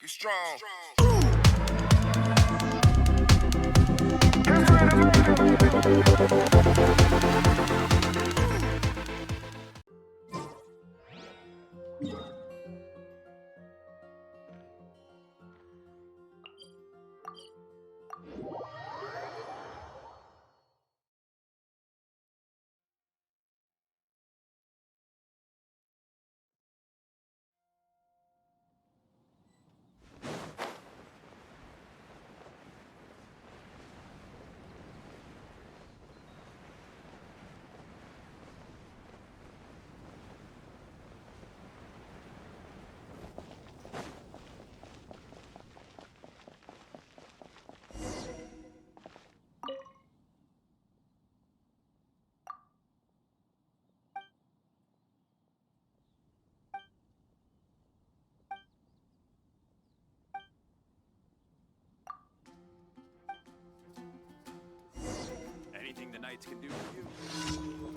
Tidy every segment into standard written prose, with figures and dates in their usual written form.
Get strong. Anything the knights can do for you.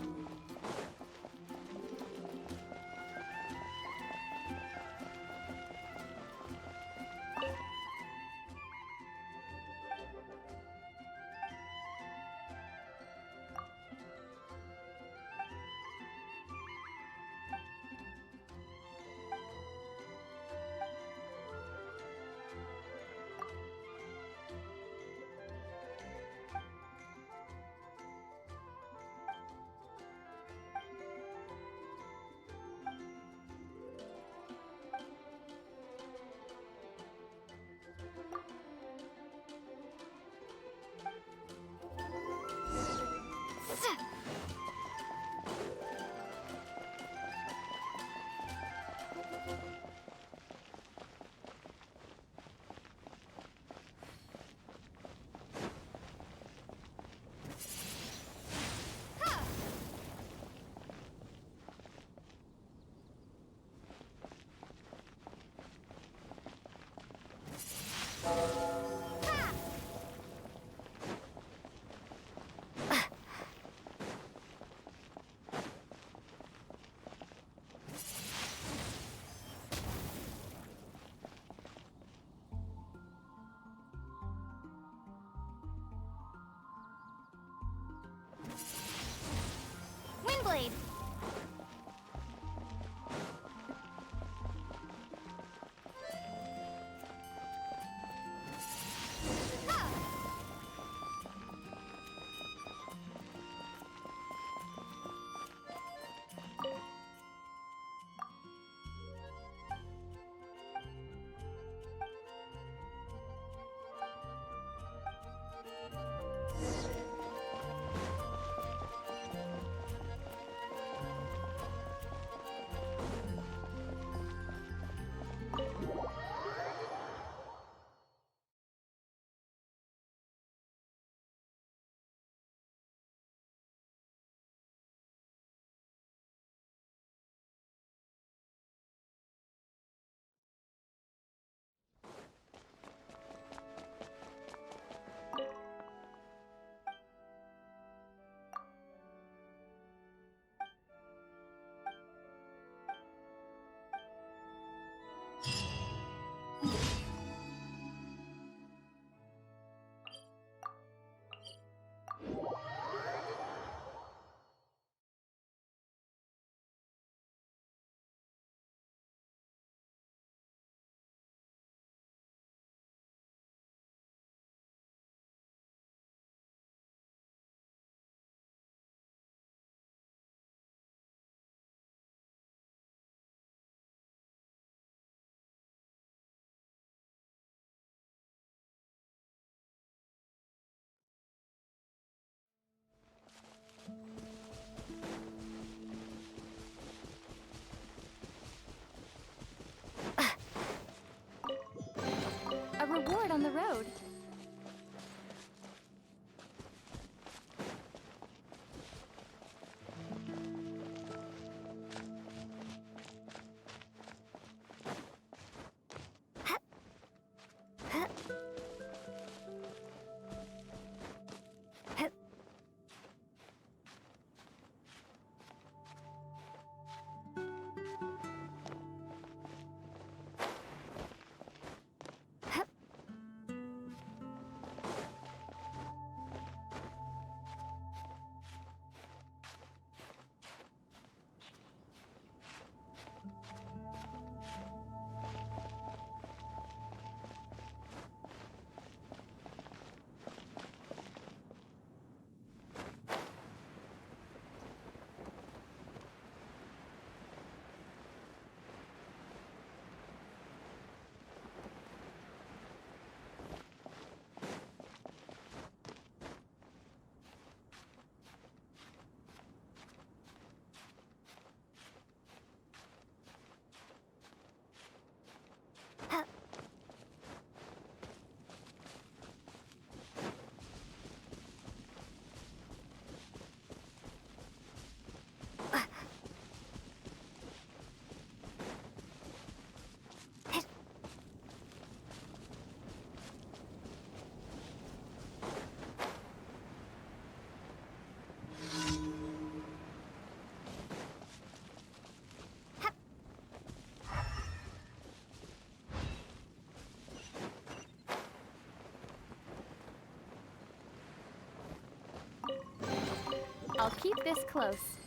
I'll keep this close.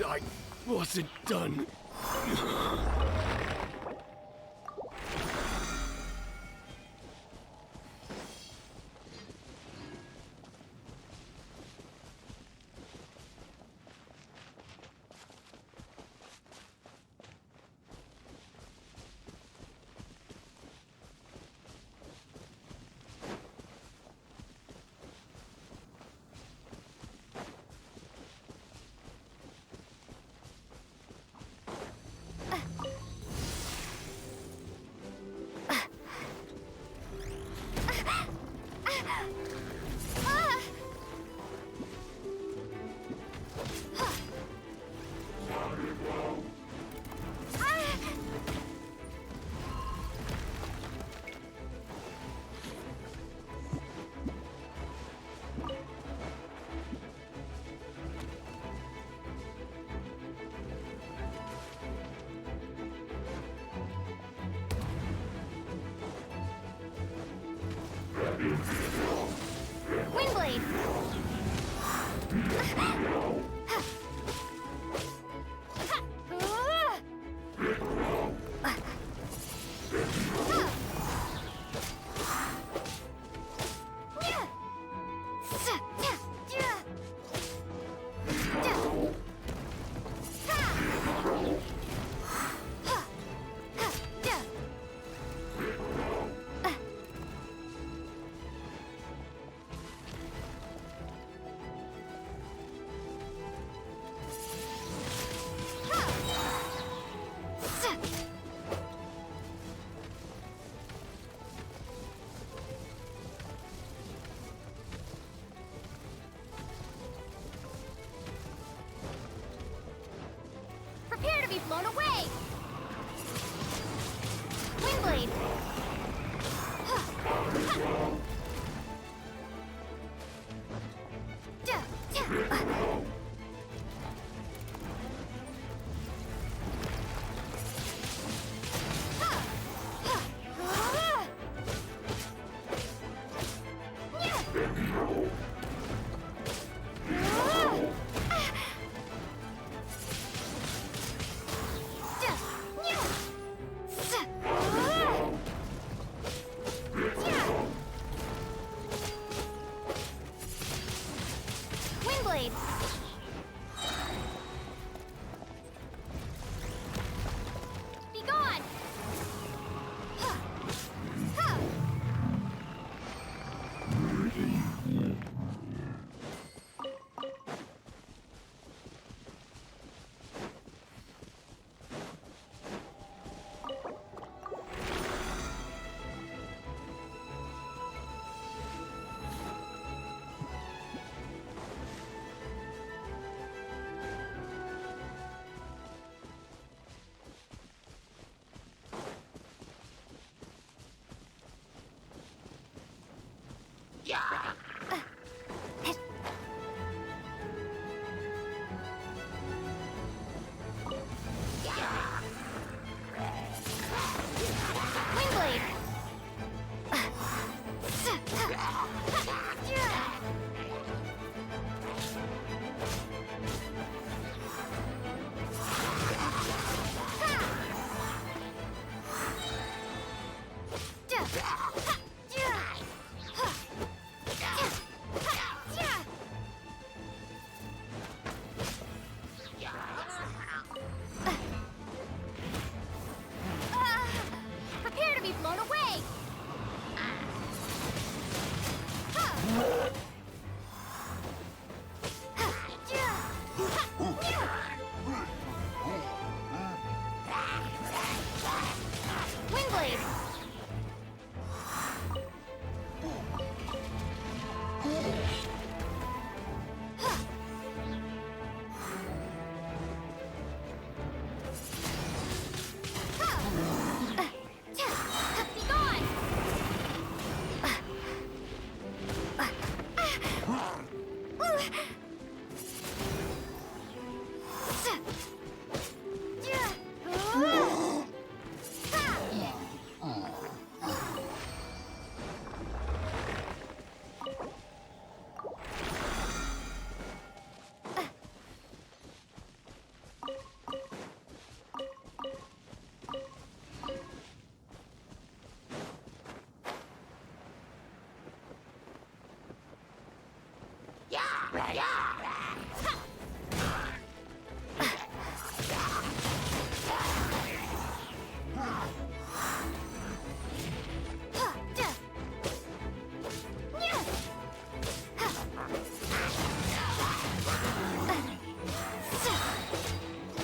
I wasn't done. Windblade! Prepare to be blown away! Windblade! Windblade! Be gone! Windblade!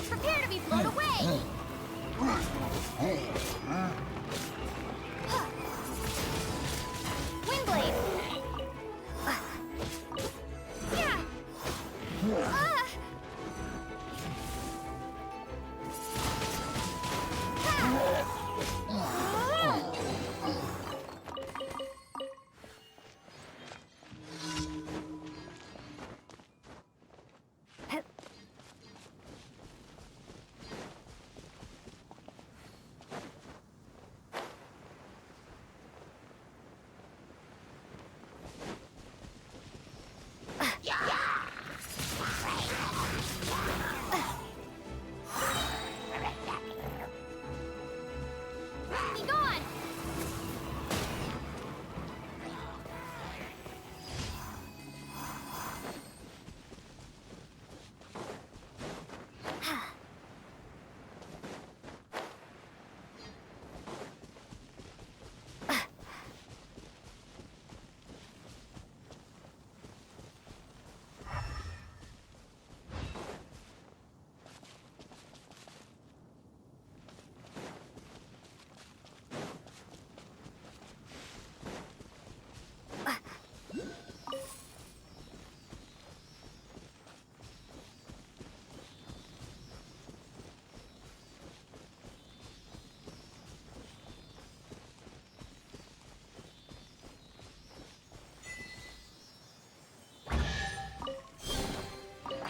Prepare to be blown away! Windblade! Yeah! Be gone!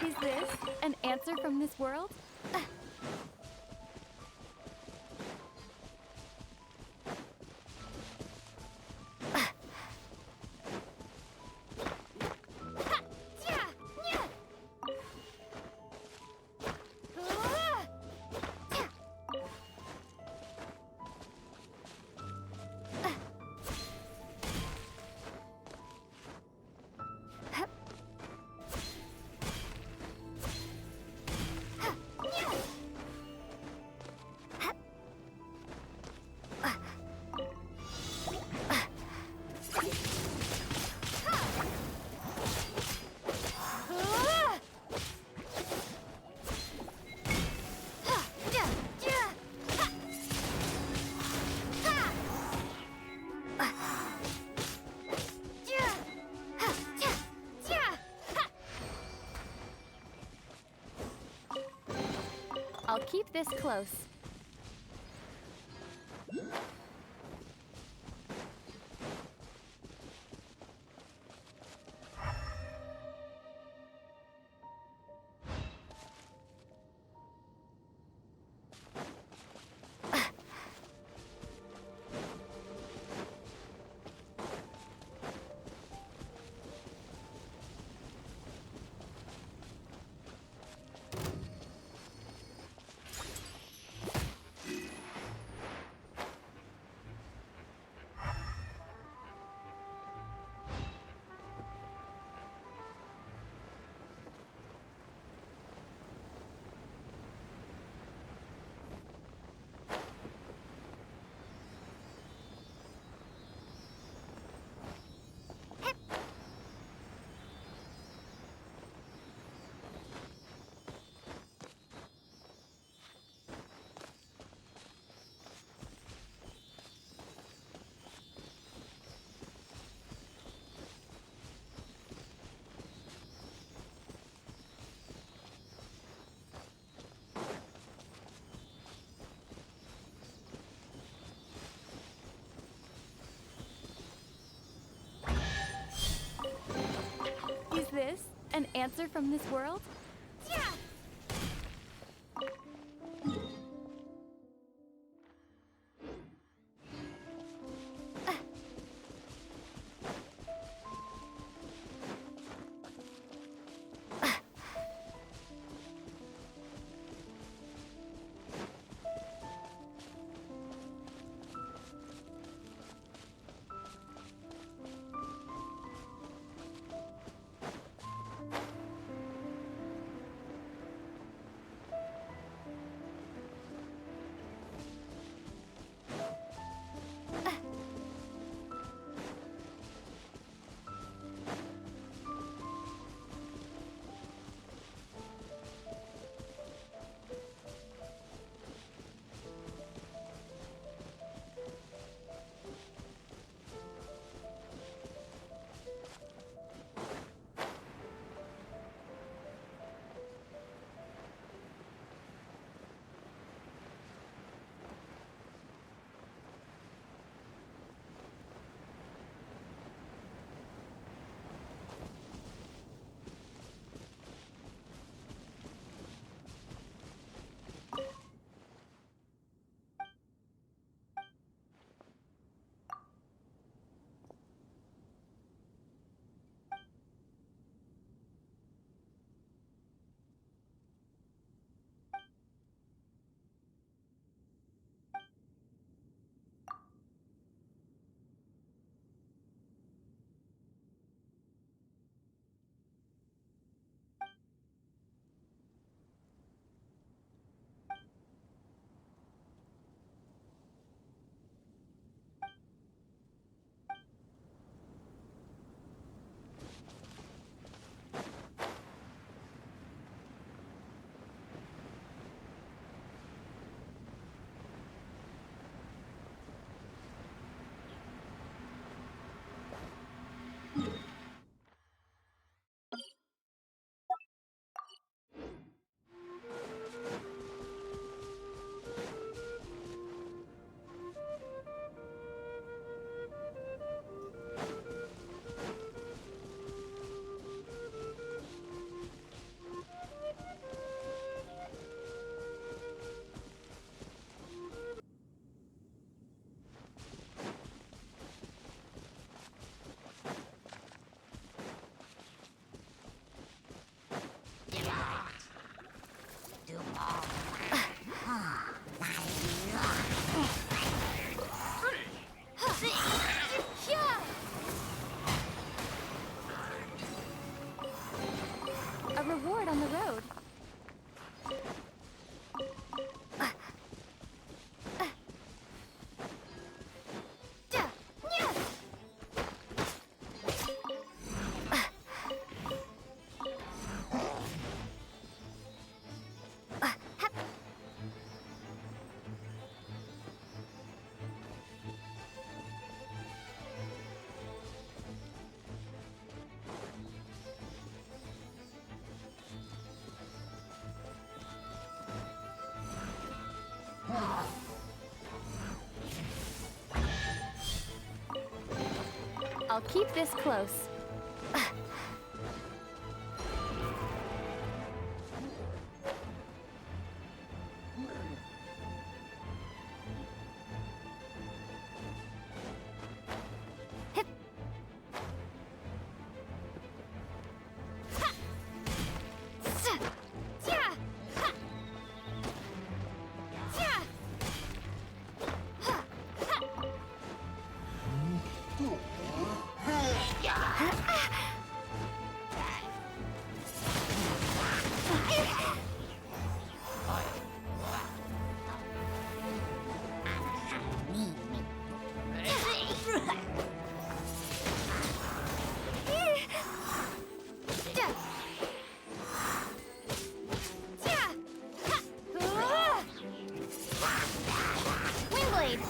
Is this an answer from this world? I'll keep this close. Is this an answer from this world? Yeah! I'll keep this close. Windblade!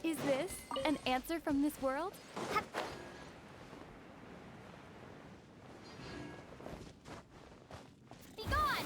Is this an answer from this world? Be gone!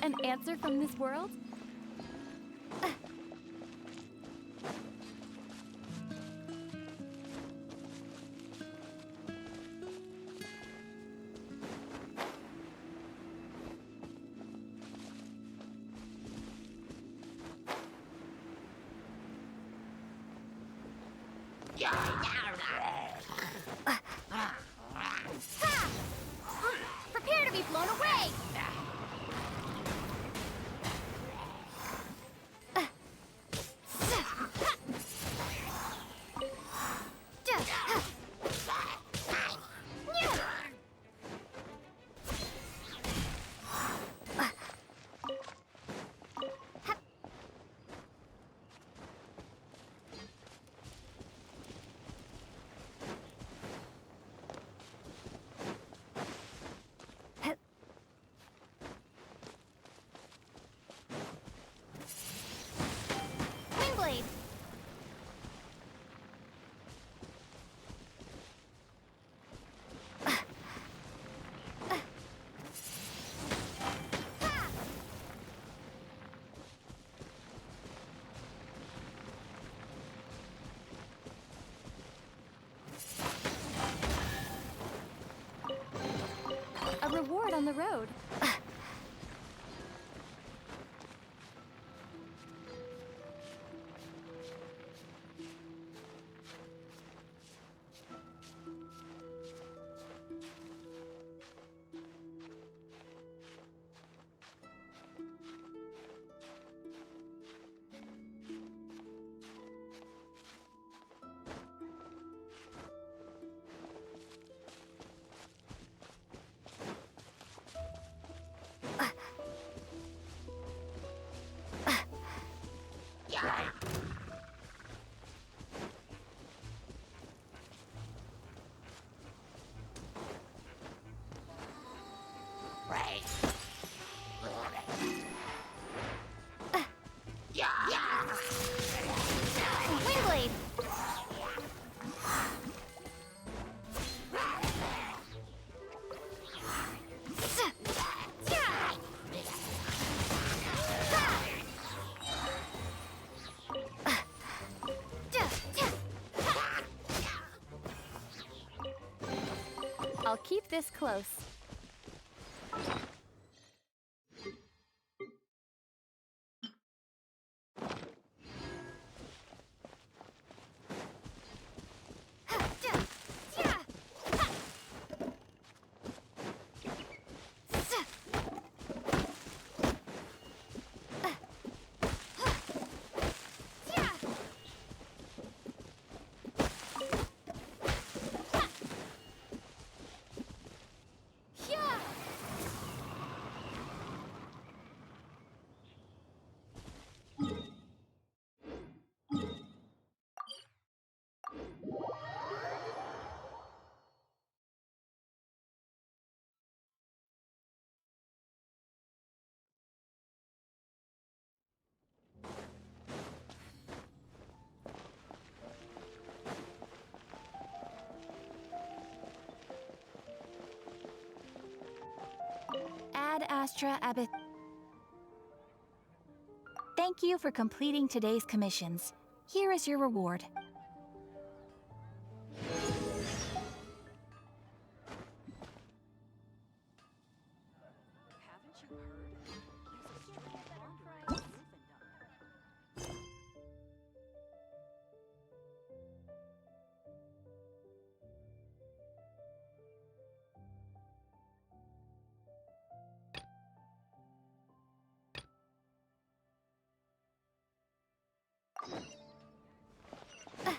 An answer from this world? Prepare to be blown away! Windblade! A reward on the road. Windblade! I'll keep this close. Ad Astra Abbot. Thank you for completing today's commissions. Here is your reward. Haven't you heard? There's a string of wanderers in Newfoundland.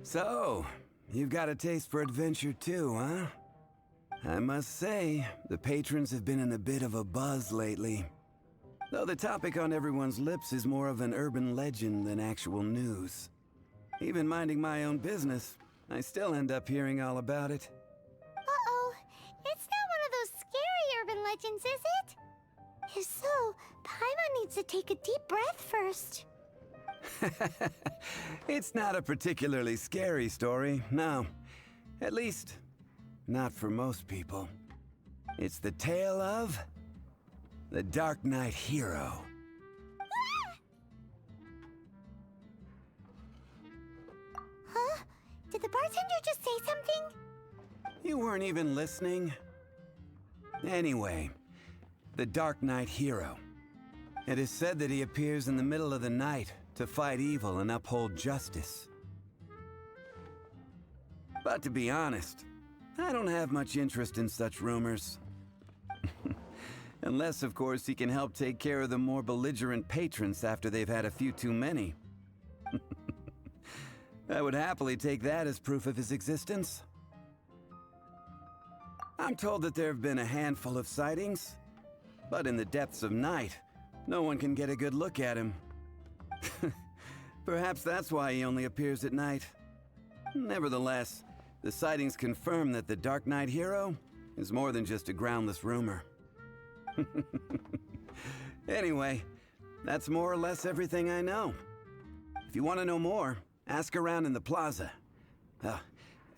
So, you've got a taste for adventure too, huh? I must say, the patrons have been in a bit of a buzz lately. Though the topic on everyone's lips is more of an urban legend than actual news. Even minding my own business, I still end up hearing all about it. Uh-oh. It's not one of those scary urban legends, is it? If so, Paimon needs to take a deep breath first. It's not a particularly scary story, no. At least, not for most people. It's the tale of the Dark Knight hero. Huh? Did the bartender just say something? You weren't even listening? Anyway, the Dark Knight hero. It is said that he appears in the middle of the night to fight evil and uphold justice. But to be honest, I don't have much interest in such rumors. Unless, of course, he can help take care of the more belligerent patrons after they've had a few too many. I would happily take that as proof of his existence. I'm told that there have been a handful of sightings, but in the depths of night, no one can get a good look at him. Perhaps that's why he only appears at night. Nevertheless, the sightings confirm that the Dark Knight hero is more than just a groundless rumor. Anyway, that's more or less everything I know. If you want to know more, ask around in the plaza.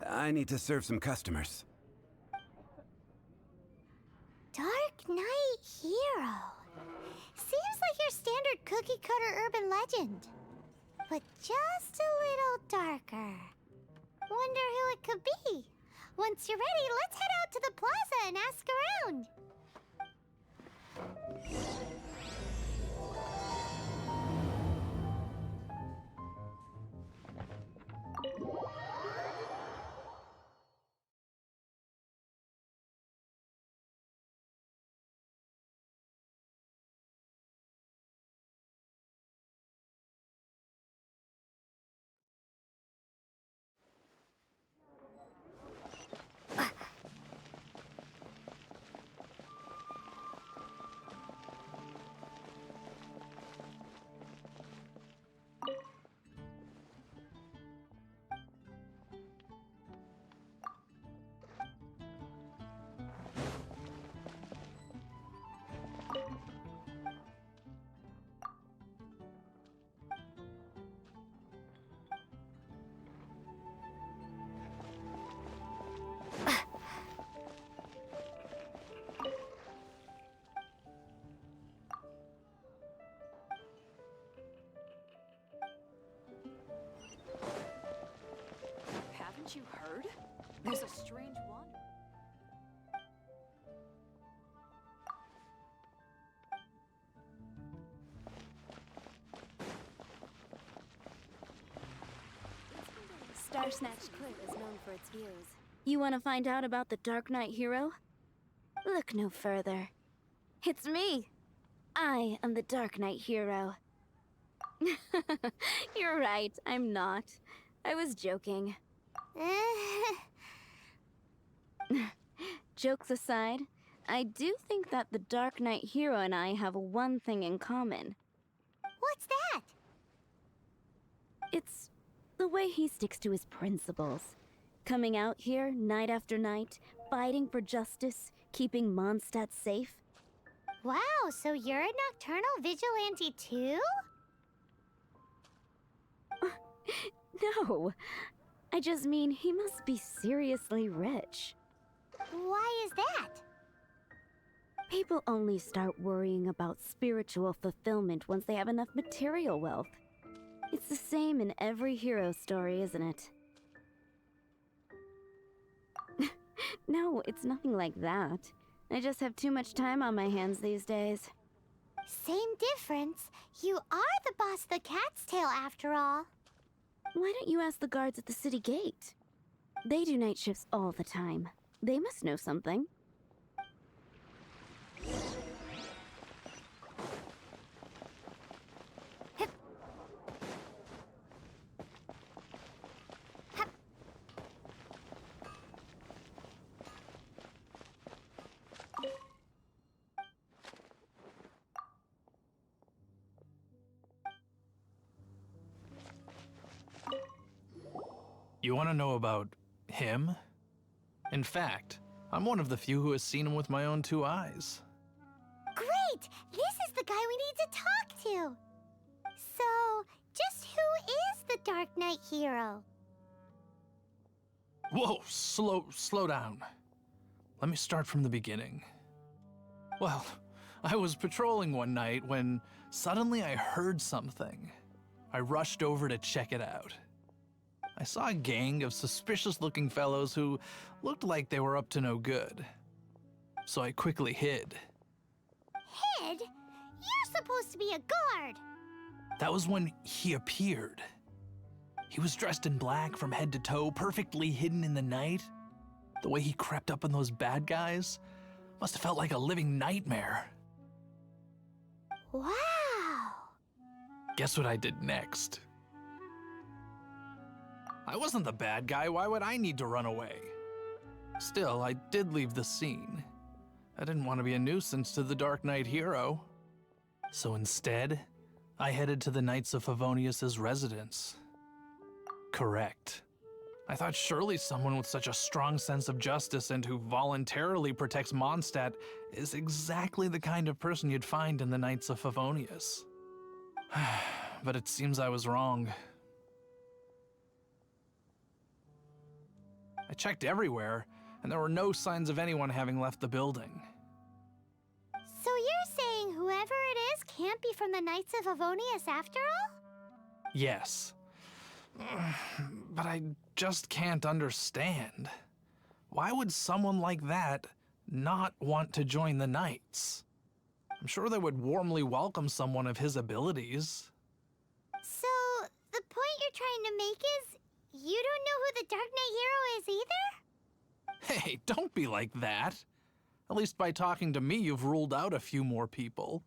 I need to serve some customers. Dark Knight hero. Seems like your standard cookie-cutter urban legend. But just a little darker. Wonder who it could be. Once you're ready, let's head out to the plaza and ask around. Haven't you heard? There's a strange wander. Star Snatch Cliff is known for its views. You want to find out about the Dark Knight hero? Look no further. It's me! I am the Dark Knight hero. You're right, I'm not. I was joking. Jokes aside, I do think that the Dark Knight hero and I have one thing in common. What's that? It's the way he sticks to his principles. Coming out here night after night, fighting for justice, keeping Mondstadt safe. Wow, so you're a nocturnal vigilante too? No, I just mean he must be seriously rich. Why is that? People only start worrying about spiritual fulfillment once they have enough material wealth. It's the same in every hero story, isn't it? No, it's nothing like that. I just have too much time on my hands these days. Same difference. You are the boss of the Cat's Tail after all. Why don't you ask the guards at the city gate? They do night shifts all the time. They must know something. Hup. You want to know about him? In fact, I'm one of the few who has seen him with my own 2 eyes. Great! This is the guy we need to talk to! So, just who is the Dark Knight hero? Whoa, slow down. Let me start from the beginning. Well, I was patrolling one night when suddenly I heard something. I rushed over to check it out. I saw a gang of suspicious-looking fellows who looked like they were up to no good. So I quickly hid. Hid? You're supposed to be a guard! That was when he appeared. He was dressed in black from head to toe, perfectly hidden in the night. The way he crept up on those bad guys must have felt like a living nightmare. Wow! Guess what I did next? I wasn't the bad guy, why would I need to run away? Still, I did leave the scene. I didn't want to be a nuisance to the Dark Knight hero. So instead, I headed to the Knights of Favonius's residence. Correct. I thought surely someone with such a strong sense of justice and who voluntarily protects Mondstadt is exactly the kind of person you'd find in the Knights of Favonius. But it seems I was wrong. I checked everywhere, and there were no signs of anyone having left the building. So you're saying whoever it is can't be from the Knights of Favonius after all? Yes. But I just can't understand. Why would someone like that not want to join the Knights? I'm sure they would warmly welcome someone of his abilities. So, the point you're trying to make is you don't know who the Dark Knight hero is either? Hey, don't be like that. At least by talking to me, you've ruled out a few more people.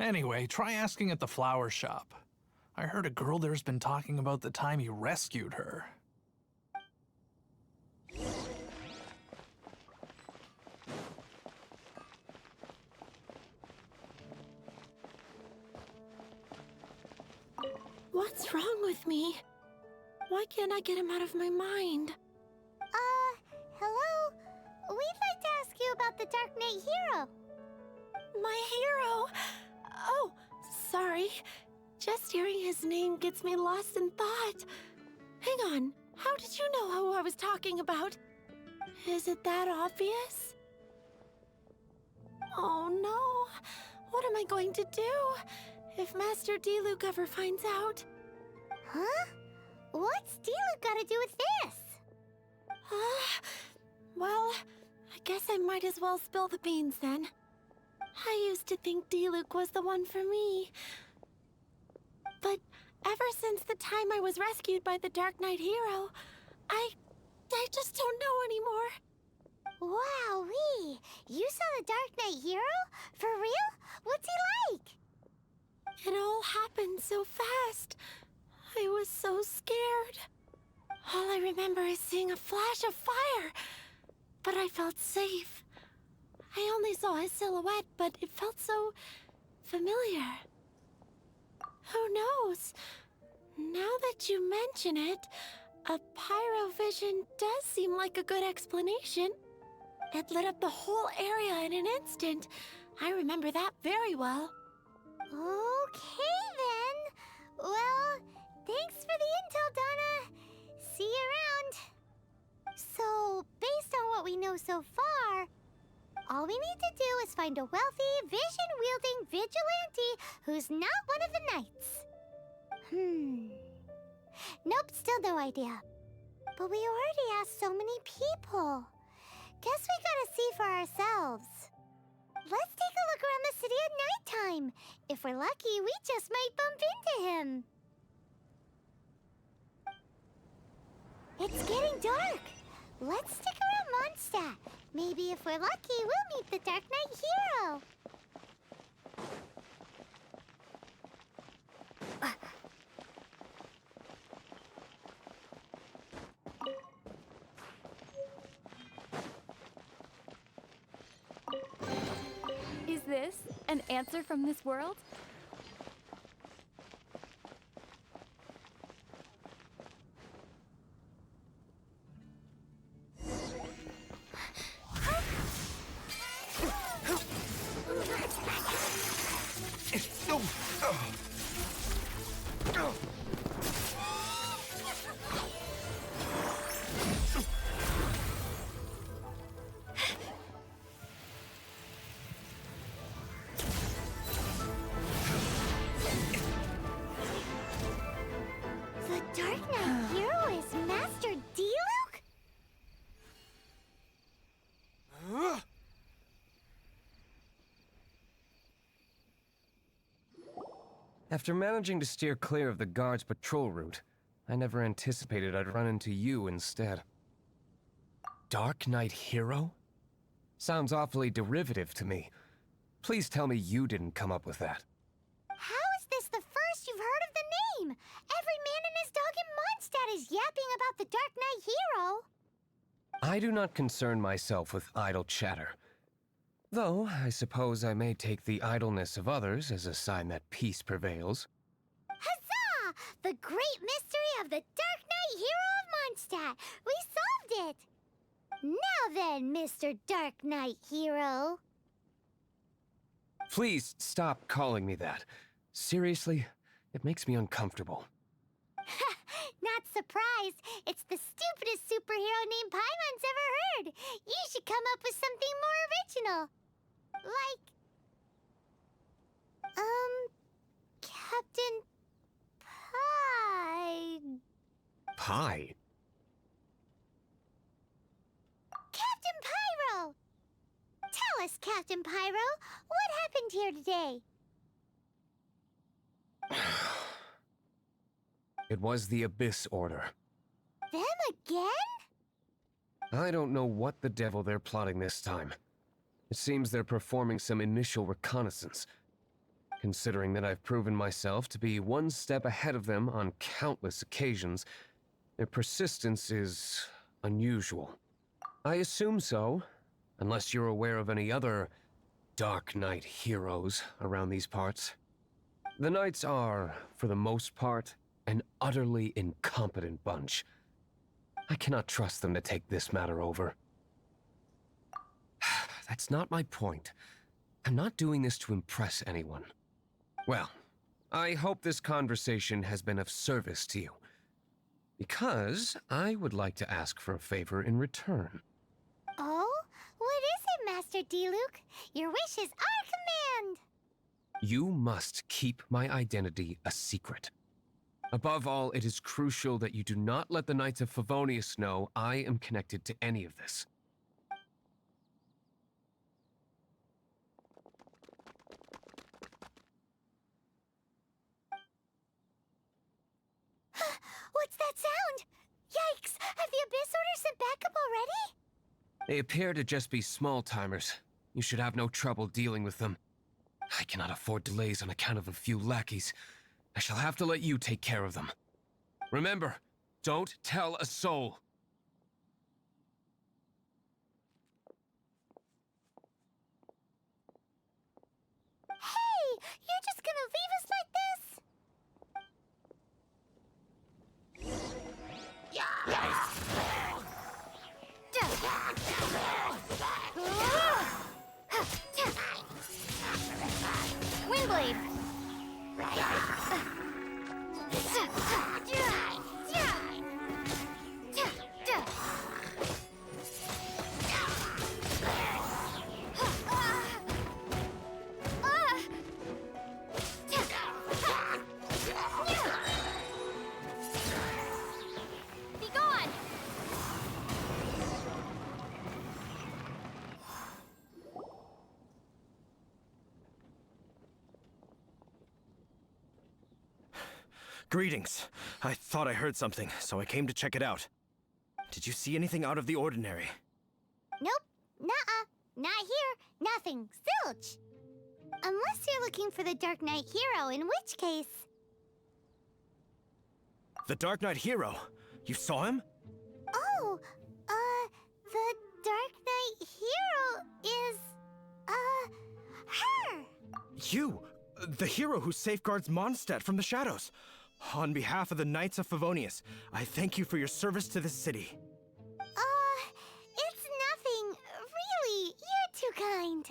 Anyway, try asking at the flower shop. I heard a girl there's been talking about the time you rescued her. What's wrong with me? Why can't I get him out of my mind? Hello? We'd like to ask you about the Dark Knight hero. My hero! Oh, sorry. Just hearing his name gets me lost in thought. Hang on, how did you know who I was talking about? Is it that obvious? Oh no, what am I going to do if Master Diluc ever finds out? Huh? What's Diluc got to do with this? Well, I guess I might as well spill the beans then. I used to think Diluc was the one for me. But ever since the time I was rescued by the Dark Knight hero, I just don't know anymore. Wowee! You saw the Dark Knight hero? For real? What's he like? It all happened so fast. I was so scared. All I remember is seeing a flash of fire, but I felt safe. I only saw his silhouette, but it felt so familiar. Who knows? Now that you mention it, a pyrovision does seem like a good explanation. It lit up the whole area in an instant. I remember that very well. Okay then. Well, thanks for the intel, Donna. See you around. So, based on what we know so far, all we need to do is find a wealthy, vision-wielding vigilante who's not one of the knights. Nope, still no idea. But we already asked so many people. Guess we gotta see for ourselves. Let's take a look around the city at nighttime. If we're lucky, we just might bump into him. It's getting dark. Let's stick around Mondstadt. Maybe if we're lucky, we'll meet the Dark Knight hero. Is this an answer from this world? After managing to steer clear of the guard's patrol route, I never anticipated I'd run into you instead. Dark Knight Hero? Sounds awfully derivative to me. Please tell me you didn't come up with that. How is this the first you've heard of the name? Every man and his dog in Mondstadt is yapping about the Dark Knight Hero. I do not concern myself with idle chatter. Though, I suppose I may take the idleness of others as a sign that peace prevails. Huzzah! The great mystery of the Dark Knight Hero of Mondstadt! We solved it! Now then, Mr. Dark Knight Hero. Please stop calling me that. Seriously, it makes me uncomfortable. Not surprised. It's the stupidest superhero name Paimon's ever heard. You should come up with something more original. Like... Captain... Pie? Captain Pyro! Tell us, Captain Pyro, what happened here today? It was the Abyss Order. Them again? I don't know what the devil they're plotting this time. It seems they're performing some initial reconnaissance. Considering that I've proven myself to be one step ahead of them on countless occasions, their persistence is unusual. I assume so, unless you're aware of any other Dark Knight heroes around these parts. The Knights are, for the most part, an utterly incompetent bunch. I cannot trust them to take this matter over. That's not my point. I'm not doing this to impress anyone. Well, I hope this conversation has been of service to you. Because I would like to ask for a favor in return. Oh? What is it, Master Diluc? Your wish is our command! You must keep my identity a secret. Above all, it is crucial that you do not let the Knights of Favonius know I am connected to any of this. What's that sound? Yikes! Have the Abyss Order sent backup already? They appear to just be small-timers. You should have no trouble dealing with them. I cannot afford delays on account of a few lackeys. I shall have to let you take care of them. Remember, don't tell a soul. Hey! You're just gonna leave us like this? Windblade! Be gone! Greetings. I thought I heard something, so I came to check it out. Did you see anything out of the ordinary? Nope. Nuh-uh. Not here. Nothing. Zilch. Unless you're looking for the Dark Knight Hero, in which case... The Dark Knight Hero? You saw him? Oh, the Dark Knight Hero is, her! You! The hero who safeguards Mondstadt from the shadows. On behalf of the Knights of Favonius, I thank you for your service to this city. It's nothing. Really, you're too kind.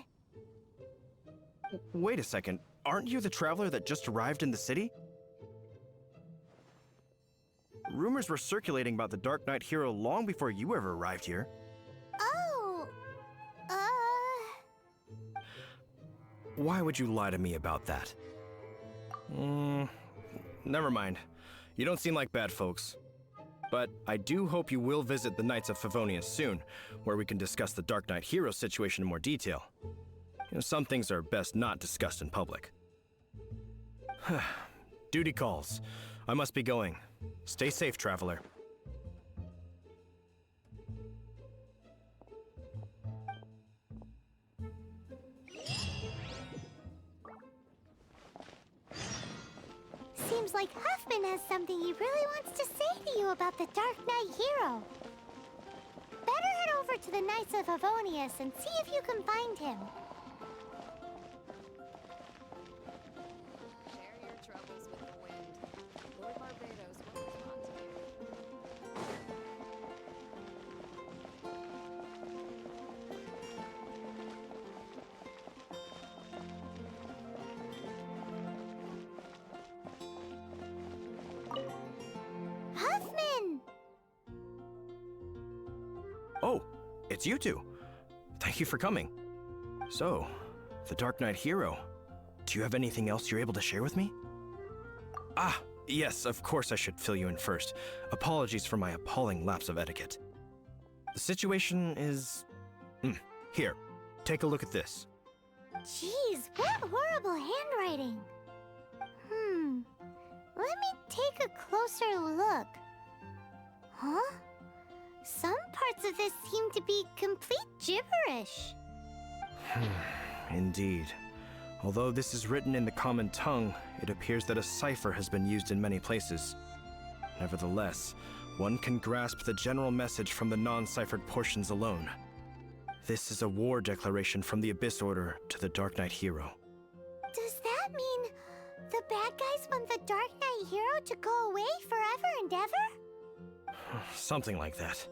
Wait a second. Aren't you the traveler that just arrived in the city? Rumors were circulating about the Dark Knight Hero long before you ever arrived here. Oh, Why would you lie to me about that? Never mind. You don't seem like bad folks. But I do hope you will visit the Knights of Favonius soon, where we can discuss the Dark Knight Hero situation in more detail. You know, some things are best not discussed in public. Duty calls. I must be going. Stay safe, traveler. Seems like Huffman has something he really wants to say to you about the Dark Knight hero. Better head over to the Knights of Favonius and see if you can find him. Share your troubles with the wind. Lord Barbados will respond to you. Huffman! Oh, it's you two. Thank you for coming. So, the Dark Knight hero. Do you have anything else you're able to share with me? Ah, yes, of course I should fill you in first. Apologies for my appalling lapse of etiquette. The situation is... Here, take a look at this. Jeez, what horrible handwriting. Let me take a closer look. Huh? Some parts of this seem to be complete gibberish. Indeed. Although this is written in the common tongue, it appears that a cipher has been used in many places. Nevertheless, one can grasp the general message from the non-ciphered portions alone. This is a war declaration from the Abyss Order to the Dark Knight hero. Does that mean the bad guys want the Dark Knight hero to go away forever and ever? Something like that.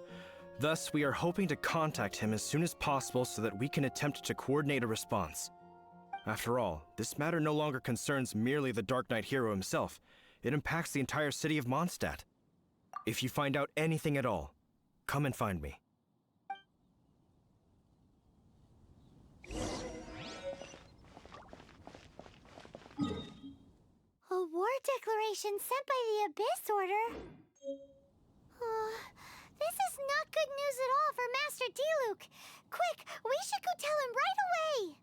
Thus, we are hoping to contact him as soon as possible so that we can attempt to coordinate a response. After all, this matter no longer concerns merely the Dark Knight hero himself. It impacts the entire city of Mondstadt. If you find out anything at all, come and find me. A war declaration sent by the Abyss Order? This is not good news at all for Master Diluc. Quick, we should go tell him right away!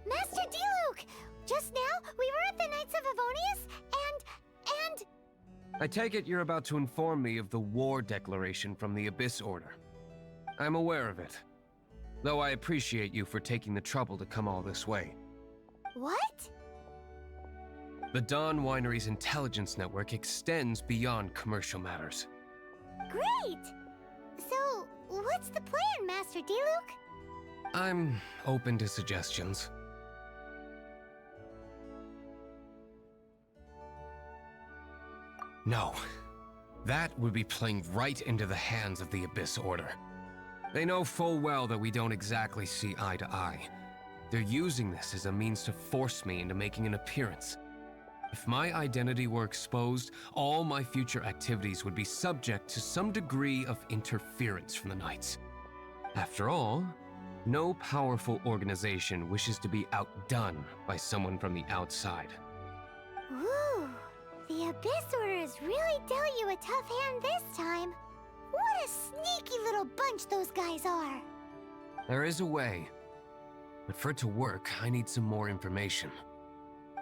Master Diluc! Just now, we were at the Knights of Favonius, and... I take it you're about to inform me of the war declaration from the Abyss Order. I'm aware of it, though I appreciate you for taking the trouble to come all this way. What? The Dawn Winery's intelligence network extends beyond commercial matters. Great! So, what's the plan, Master Diluc? I'm open to suggestions. No. That would be playing right into the hands of the Abyss Order. They know full well that we don't exactly see eye to eye. They're using this as a means to force me into making an appearance. If my identity were exposed, all my future activities would be subject to some degree of interference from the Knights. After all, no powerful organization wishes to be outdone by someone from the outside. Ooh, the Abyss Order has really dealt you a tough hand this time. What a sneaky little bunch those guys are. There is a way, but for it to work, I need some more information.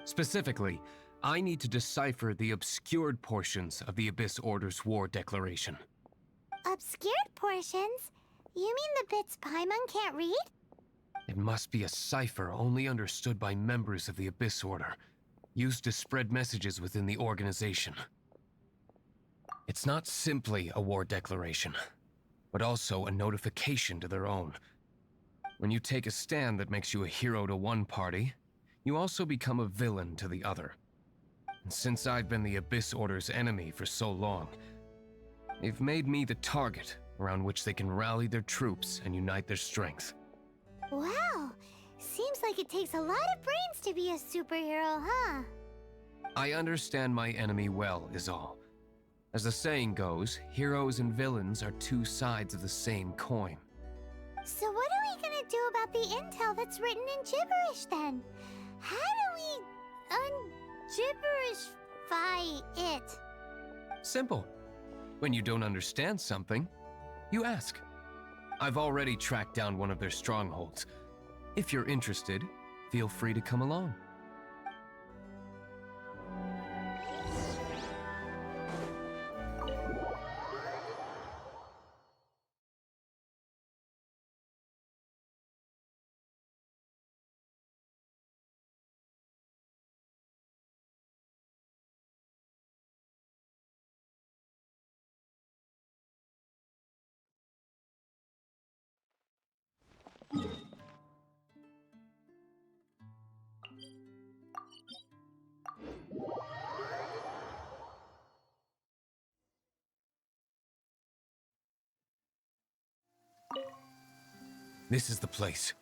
Specifically, I need to decipher the obscured portions of the Abyss Order's war declaration. Obscured portions? You mean the bits Paimon can't read? It must be a cipher only understood by members of the Abyss Order, used to spread messages within the organization. It's not simply a war declaration, but also a notification to their own. When you take a stand that makes you a hero to one party, you also become a villain to the other. And since I've been the Abyss Order's enemy for so long, they've made me the target around which they can rally their troops and unite their strength. Wow, seems like it takes a lot of brains to be a superhero, huh? I understand my enemy well, is all. As the saying goes, heroes and villains are two sides of the same coin. So what are we gonna do about the intel that's written in gibberish then? How do we un-gibberishify it? Simple. When you don't understand something, you ask. I've already tracked down one of their strongholds. If you're interested, feel free to come along. This is the place.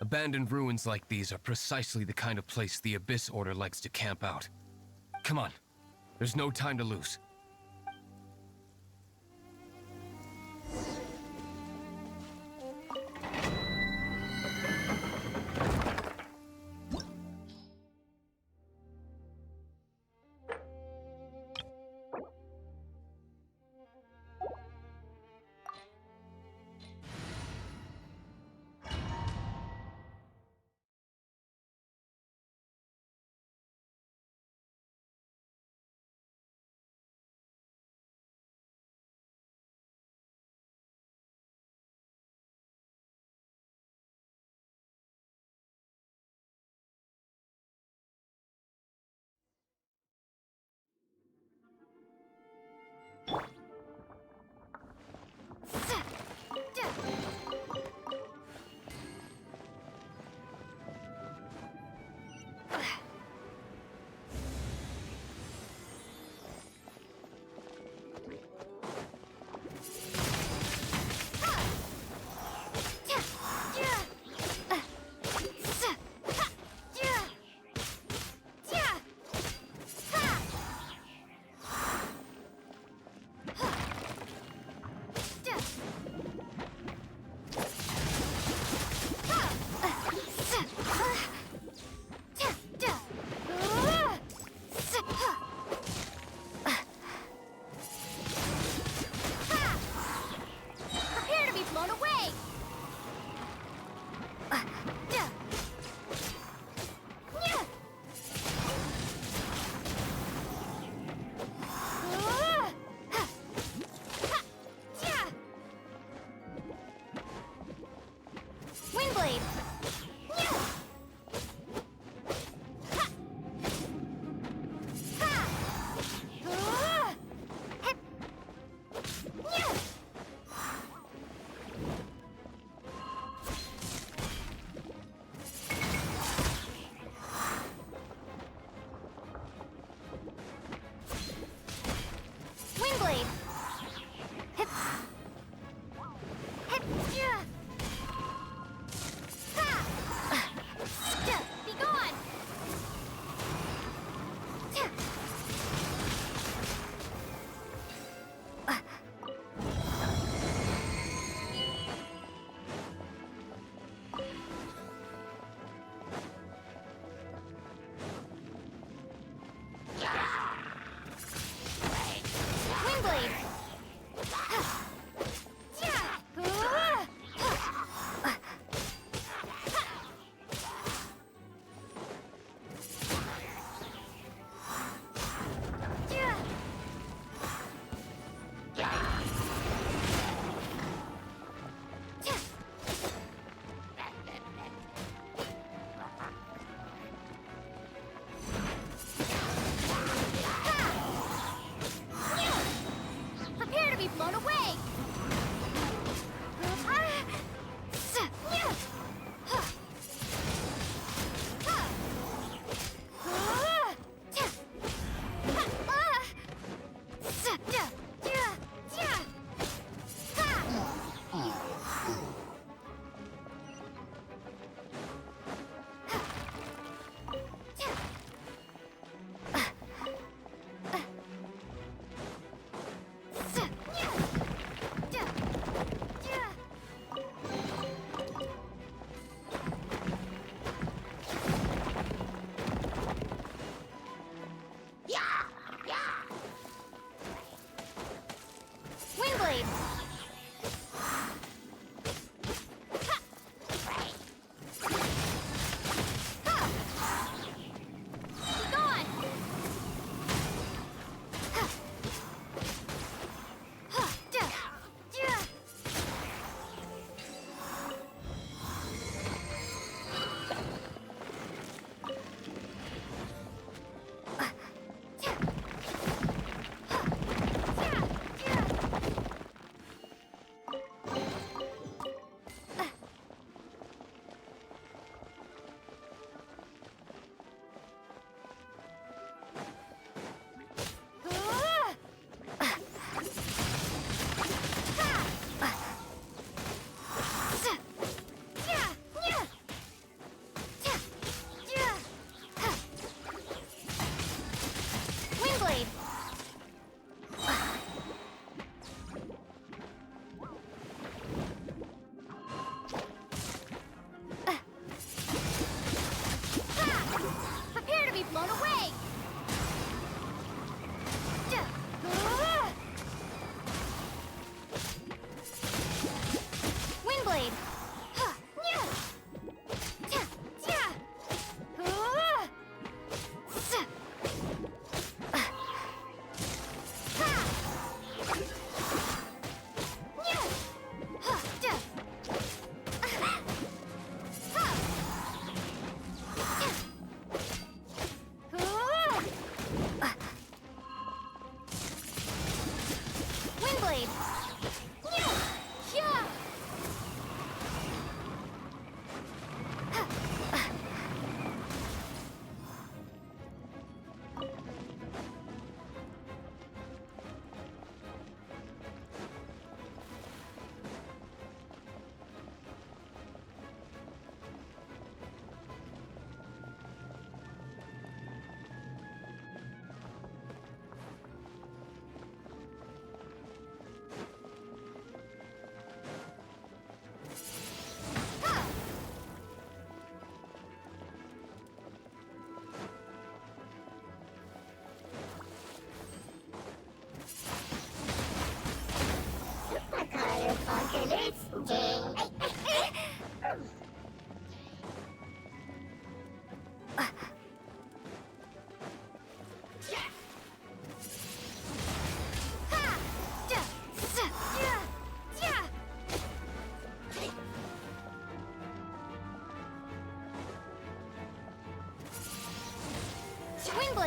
Abandoned ruins like these are precisely the kind of place the Abyss Order likes to camp out. Come on, there's no time to lose.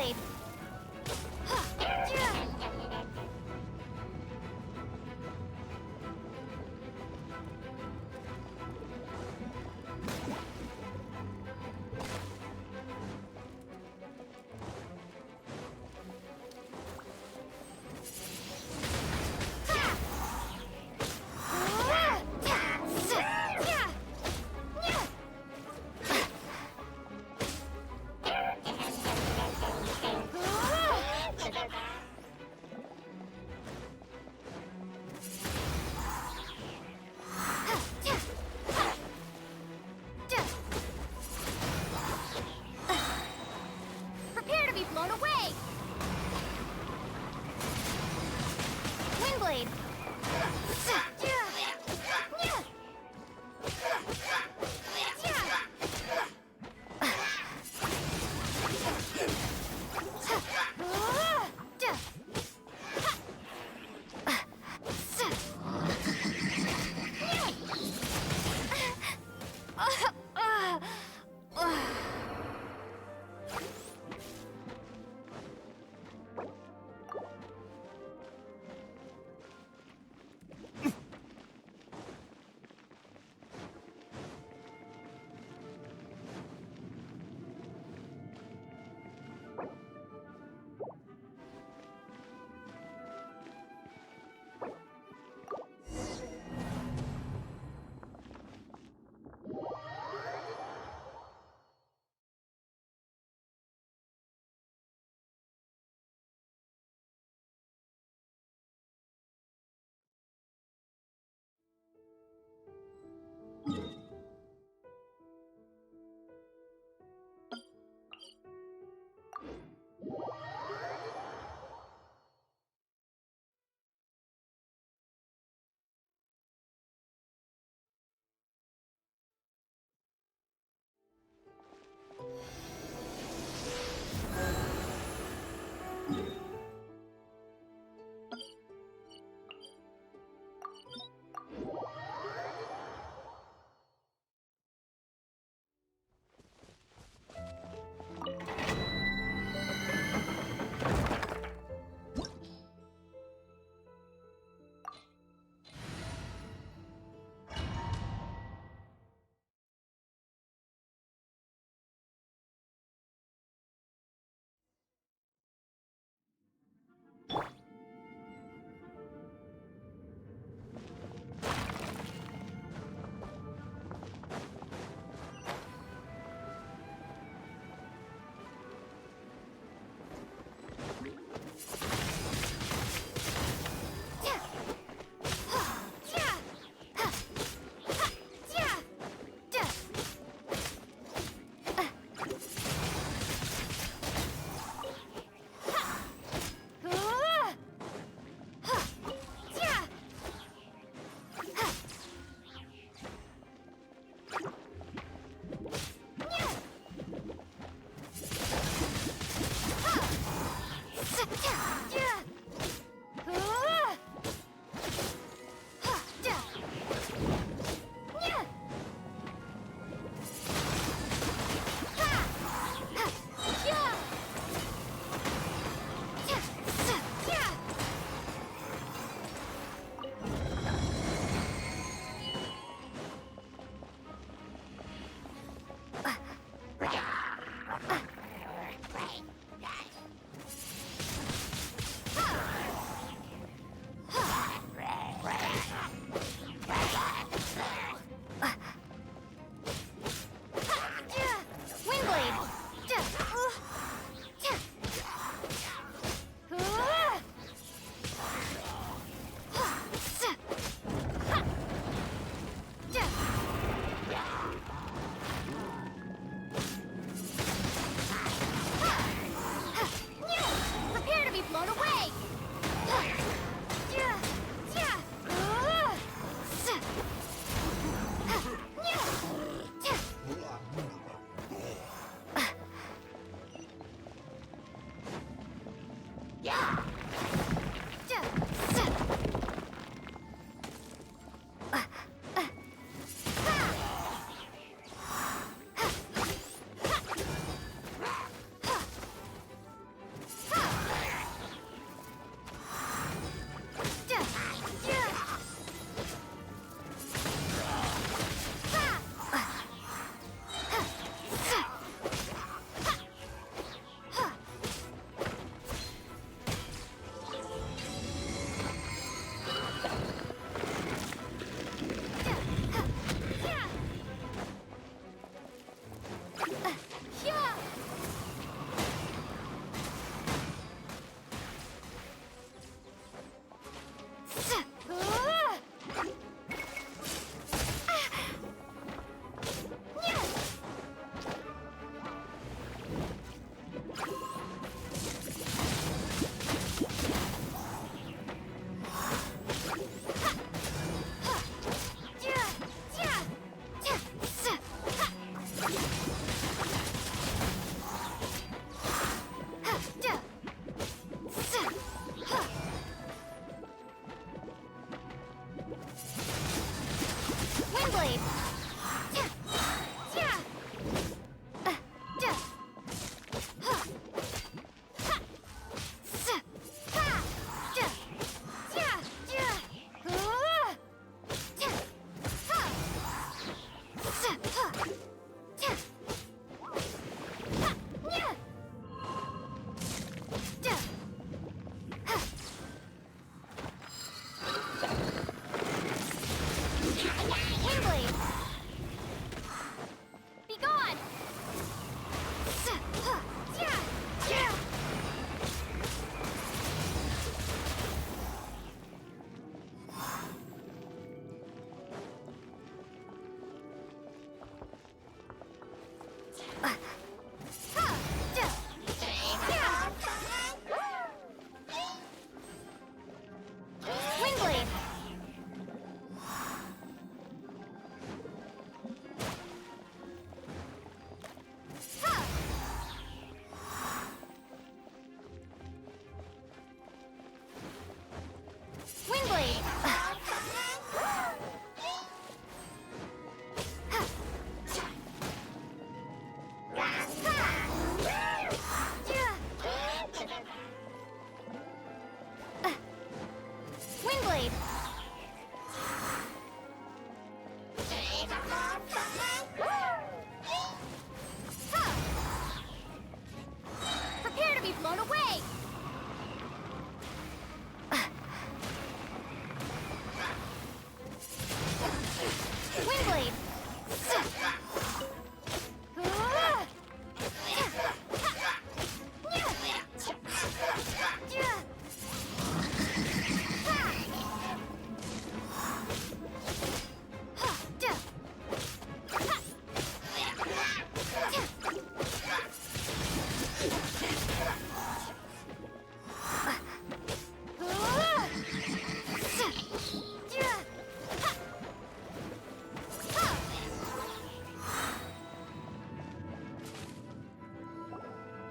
Windblade. Prepare to be blown away! Windblade!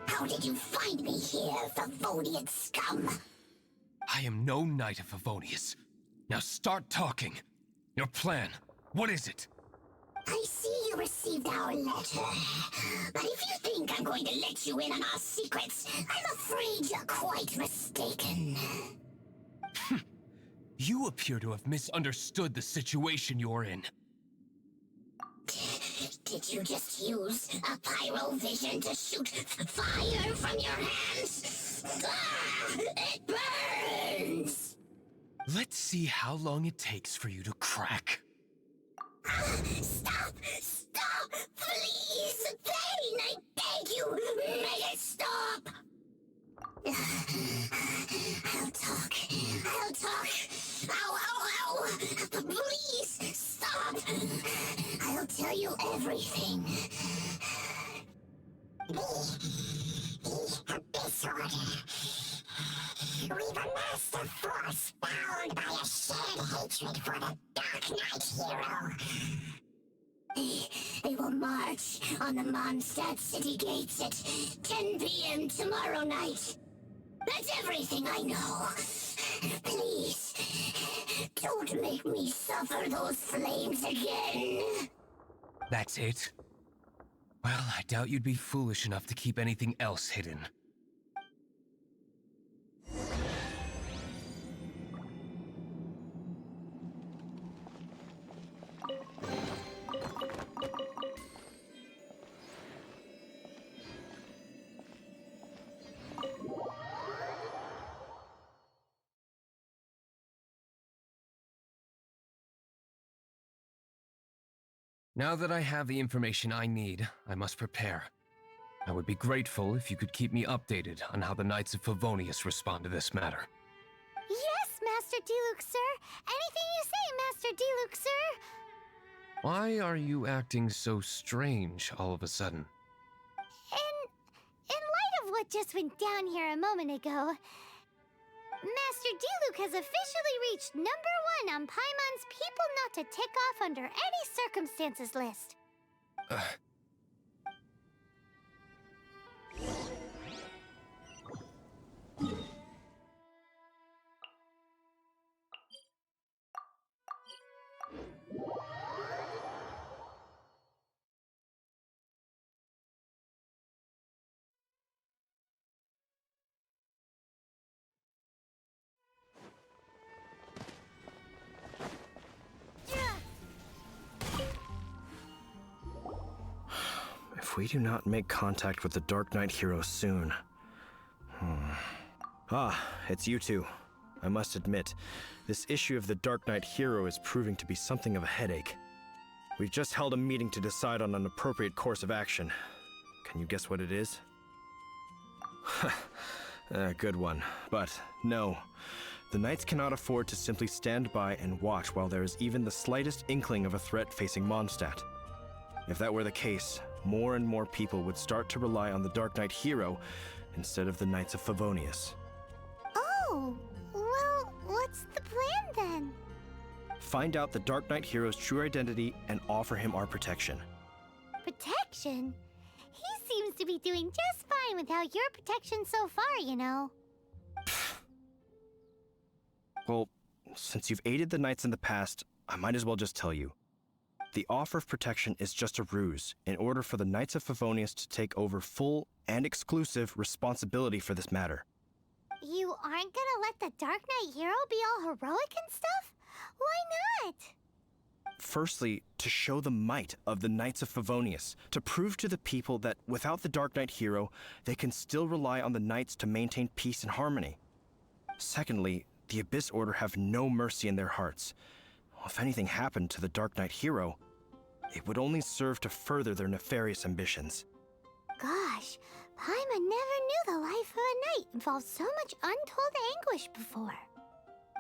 How did you find me here, Favonian scum? I am no knight of Favonius. Now start talking. Your plan, what is it? I see you received our letter. But if you think I'm going to let you in on our secrets, I'm afraid you're quite mistaken. You appear to have misunderstood the situation you're in. Did you just use a pyrovision to shoot fire from your hands? Ah, it burns! Let's see how long it takes for you to crack. Stop! Stop! Please! Thane, I beg you! Make it stop! I'll talk. I'll talk. Ow, ow, ow! Please, stop! I'll tell you everything. The Abyss Order. We've amassed a force bound by a shared hatred for the Dark Knight hero. They will march on the Mondstadt city gates at 10 p.m. tomorrow night. That's everything I know. Please, don't make me suffer those flames again. That's it? Well, I doubt you'd be foolish enough to keep anything else hidden. Now that I have the information I need, I must prepare. I would be grateful if you could keep me updated on how the Knights of Favonius respond to this matter. Yes, Master Diluc, sir. Anything you say, Master Diluc, sir. Why are you acting so strange all of a sudden? In light of what just went down here a moment ago, Master Diluc has officially reached #1 on Paimon's People Not to Tick Off Under Any Circumstances list. If we do not make contact with the Dark Knight hero soon... Ah, it's you two. I must admit, this issue of the Dark Knight hero is proving to be something of a headache. We've just held a meeting to decide on an appropriate course of action. Can you guess what it is? Good one. But no. The knights cannot afford to simply stand by and watch while there is even the slightest inkling of a threat facing Mondstadt. If that were the case, more and more people would start to rely on the Dark Knight hero instead of the Knights of Favonius. Oh, well, what's the plan then? Find out the Dark Knight hero's true identity and offer him our protection. Protection? He seems to be doing just fine without your protection so far, you know. Well, since you've aided the knights in the past, I might as well just tell you. The offer of protection is just a ruse in order for the Knights of Favonius to take over full and exclusive responsibility for this matter. You aren't gonna let the Dark Knight hero be all heroic and stuff? Why not? Firstly, to show the might of the Knights of Favonius, to prove to the people that without the Dark Knight hero, they can still rely on the knights to maintain peace and harmony. Secondly, the Abyss Order have no mercy in their hearts. If anything happened to the Dark Knight hero, it would only serve to further their nefarious ambitions. Gosh, Paimon never knew the life of a knight involved so much untold anguish before.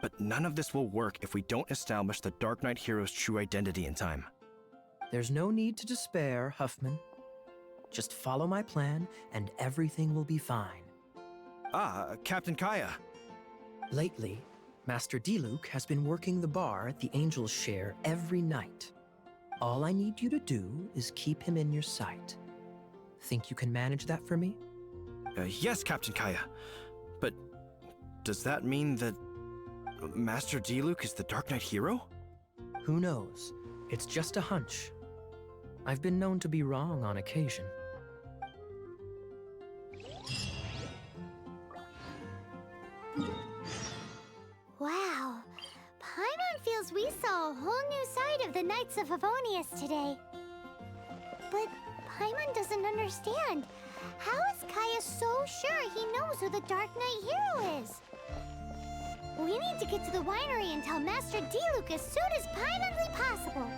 But none of this will work if we don't establish the Dark Knight hero's true identity in time. There's no need to despair, Huffman. Just follow my plan, and everything will be fine. Ah, Captain Kaya. Lately, Master Diluc has been working the bar at the Angel's Share every night. All I need you to do is keep him in your sight. Think you can manage that for me? Yes, Captain Kaya. But does that mean that Master Diluc is the Dark Knight hero? Who knows? It's just a hunch. I've been known to be wrong on occasion. Wow, Paimon feels we saw a whole new side of the Knights of Favonius today. But Paimon doesn't understand. How is Kaya so sure he knows who the Dark Knight hero is? We need to get to the winery and tell Master Diluc as soon as Paimonly possible.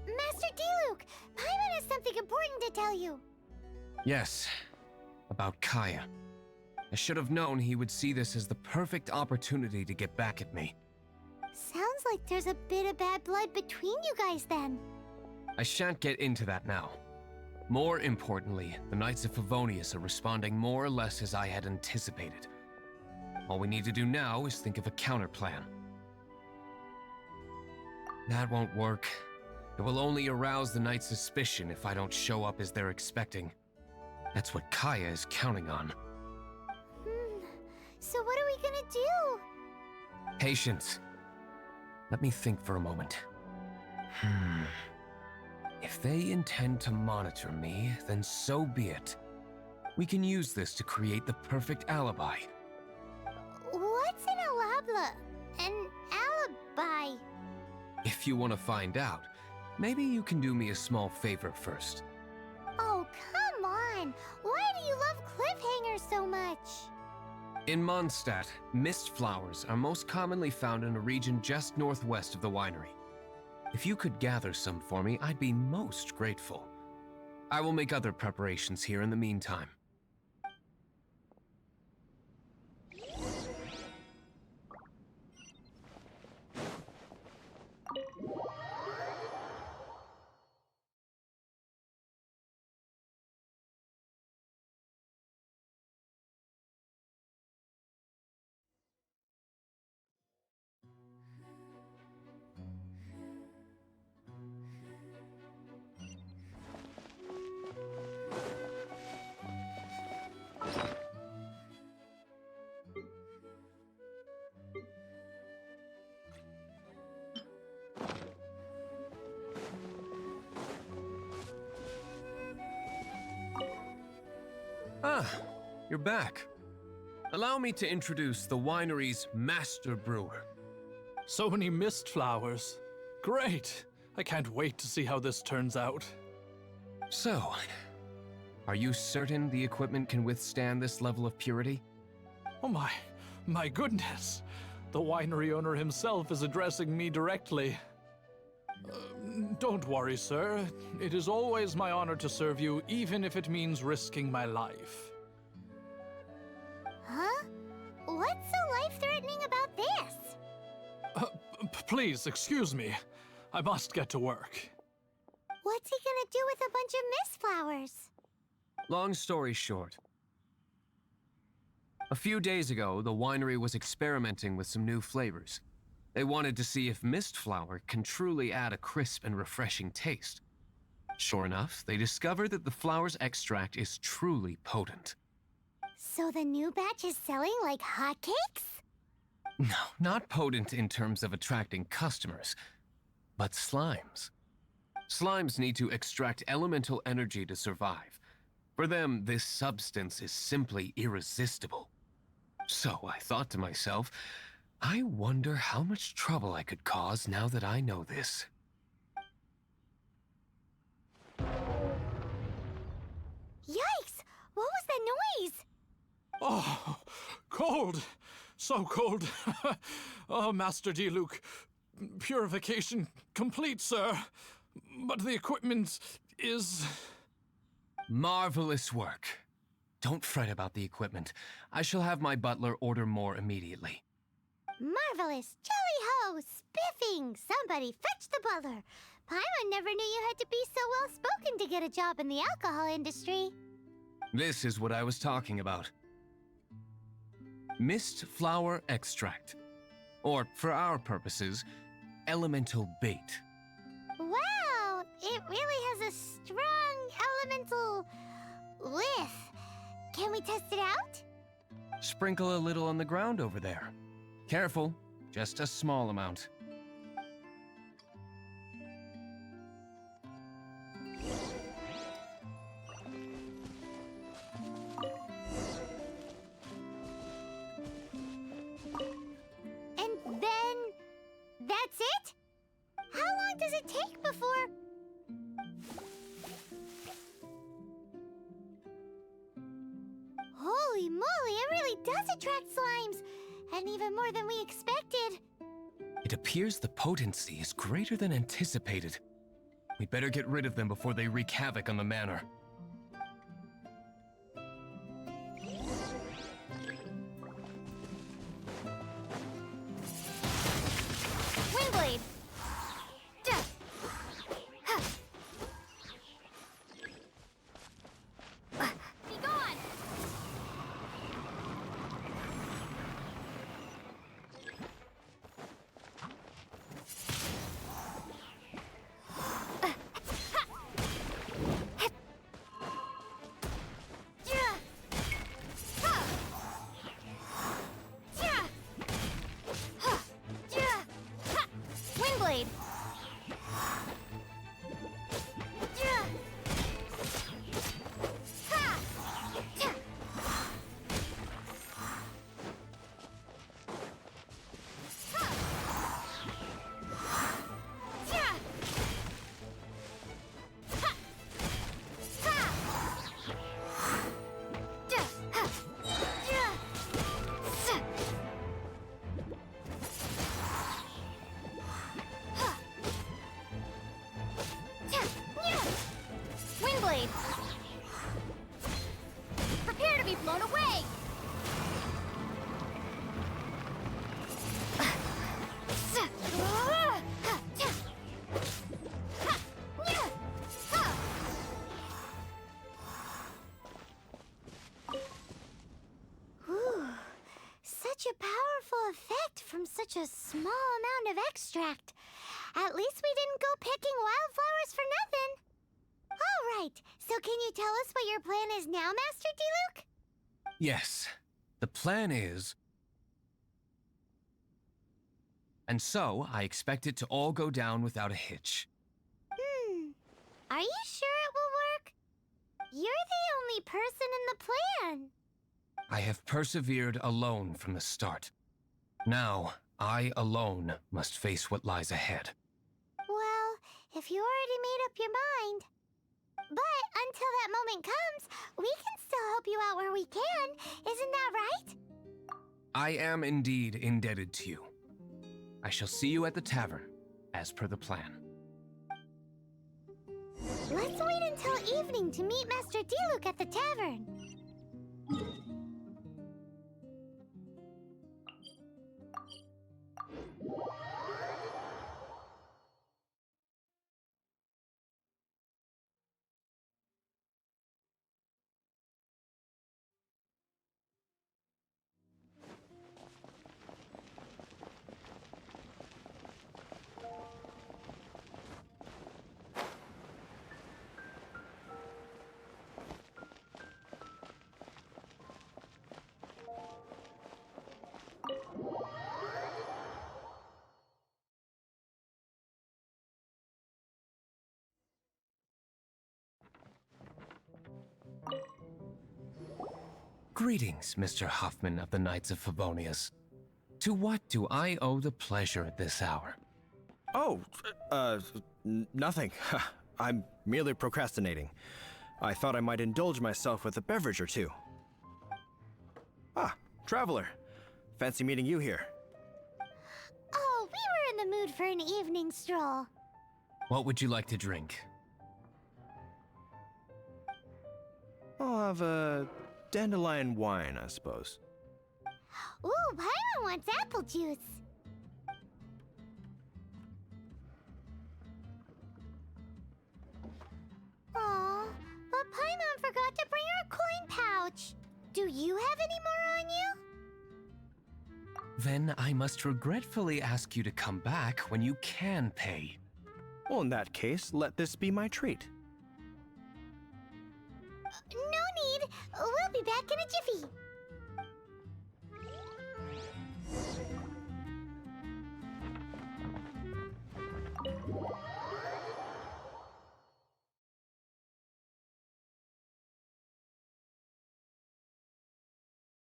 Master Diluc, Paimon has something important to tell you. Yes, about Kaya. I should have known he would see this as the perfect opportunity to get back at me. Sounds like there's a bit of bad blood between you guys then. I shan't get into that now. More importantly, the Knights of Favonius are responding more or less as I had anticipated. All we need to do now is think of a counterplan. That won't work. It will only arouse the Knights' suspicion if I don't show up as they're expecting. That's what Kaya is counting on. So what are we gonna do? Patience. Let me think for a moment. If they intend to monitor me, then so be it. We can use this to create the perfect alibi. What's an An alibi? If you want to find out, maybe you can do me a small favor first. Oh, come on! Why do you love cliffhangers so much? In Mondstadt, mist flowers are most commonly found in a region just northwest of the winery. If you could gather some for me, I'd be most grateful. I will make other preparations here in the meantime. Ah, you're back. Allow me to introduce the winery's master brewer. So many mist flowers. Great! I can't wait to see how this turns out. So, are you certain the equipment can withstand this level of purity? Oh my goodness. The winery owner himself is addressing me directly. Don't worry, sir. It is always my honor to serve you, even if it means risking my life. Huh? What's so life-threatening about this? Please, excuse me. I must get to work. What's he gonna do with a bunch of mist flowers? Long story short. A few days ago, the winery was experimenting with some new flavors. They wanted to see if mist flower can truly add a crisp and refreshing taste. Sure enough, they discovered that the flower's extract is truly potent. So the new batch is selling like hotcakes? No, not potent in terms of attracting customers, but slimes. Slimes need to extract elemental energy to survive. For them, this substance is simply irresistible. So I thought to myself, I wonder how much trouble I could cause now that I know this. Yikes! What was that noise? Oh, cold! So cold! Oh, Master Diluc, purification complete, sir. But the equipment is... Marvelous work. Don't fret about the equipment. I shall have my butler order more immediately. Marvelous! Jolly-ho! Spiffing! Somebody fetch the butler! Paimon never knew you had to be so well-spoken to get a job in the alcohol industry. This is what I was talking about. Mist flower extract. Or, for our purposes, elemental bait. Wow! It really has a strong elemental whiff. Can we test it out? Sprinkle a little on the ground over there. Careful, just a small amount. And then... that's it? How long does it take before... Holy moly, it really does attract slimes! And even more than we expected. It appears the potency is greater than anticipated. We better get rid of them before they wreak havoc on the manor. Windblade! Duh. Huh. Be gone! Windblade! Windblade! Prepare to be blown away! Ooh, such a powerful effect from such a small amount of extract. At least we didn't go picking wildflowers for nothing. All right, so can you tell us what your plan is now, Master Diluc? Yes, the plan is... And so, I expect it to all go down without a hitch. Are you sure it will work? You're the only person in the plan. I have persevered alone from the start. Now, I alone must face what lies ahead. Well, if you already made up your mind. But until that moment comes, we can still help you out where we can. Isn't that right? I am indeed indebted to you. I shall see you at the tavern, as per the plan. Let's wait until evening to meet Master Diluc at the tavern. Greetings, Mr. Hoffman of the Knights of Favonius. To what do I owe the pleasure at this hour? Oh, nothing. I'm merely procrastinating. I thought I might indulge myself with a beverage or two. Ah, traveler. Fancy meeting you here. Oh, we were in the mood for an evening stroll. What would you like to drink? I'll have a dandelion wine, I suppose. Ooh, Paimon wants apple juice. Aw, but Paimon forgot to bring her coin pouch. Do you have any more on you? Then I must regretfully ask you to come back when you can pay. Well, in that case, let this be my treat. No need. We'll be back in a jiffy.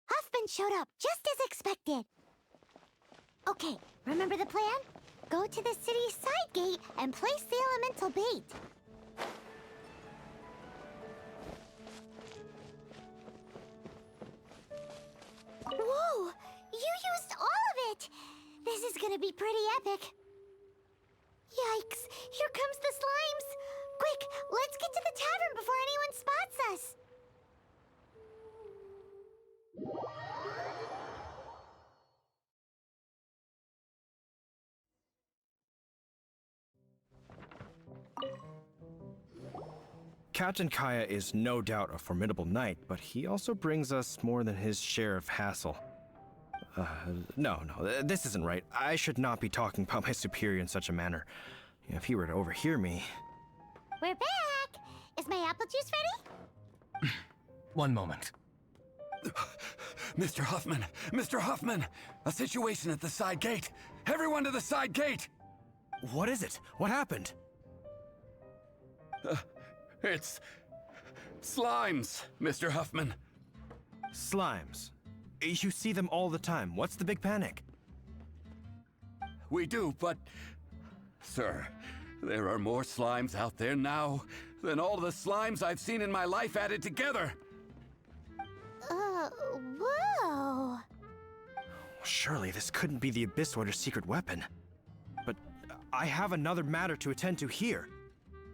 Hoffman showed up just as expected. Okay, remember the plan? Go to the city's side gate and place the elemental bait. Whoa! You used all of it! This is gonna be pretty epic. Yikes! Here comes the slimes! Quick, let's get to the tavern before anyone spots us! Captain Kaya is no doubt a formidable knight, but he also brings us more than his share of hassle. No, this isn't right. I should not be talking about my superior in such a manner. If he were to overhear me... We're back! Is my apple juice ready? One moment. Mr. Hoffman! Mr. Hoffman! A situation at the side gate! Everyone to the side gate! What is it? What happened? It's... slimes, Mr. Huffman. Slimes? You see them all the time. What's the big panic? We do, but... Sir, there are more slimes out there now than all the slimes I've seen in my life added together. Whoa. Surely this couldn't be the Abyss Order's secret weapon. But I have another matter to attend to here.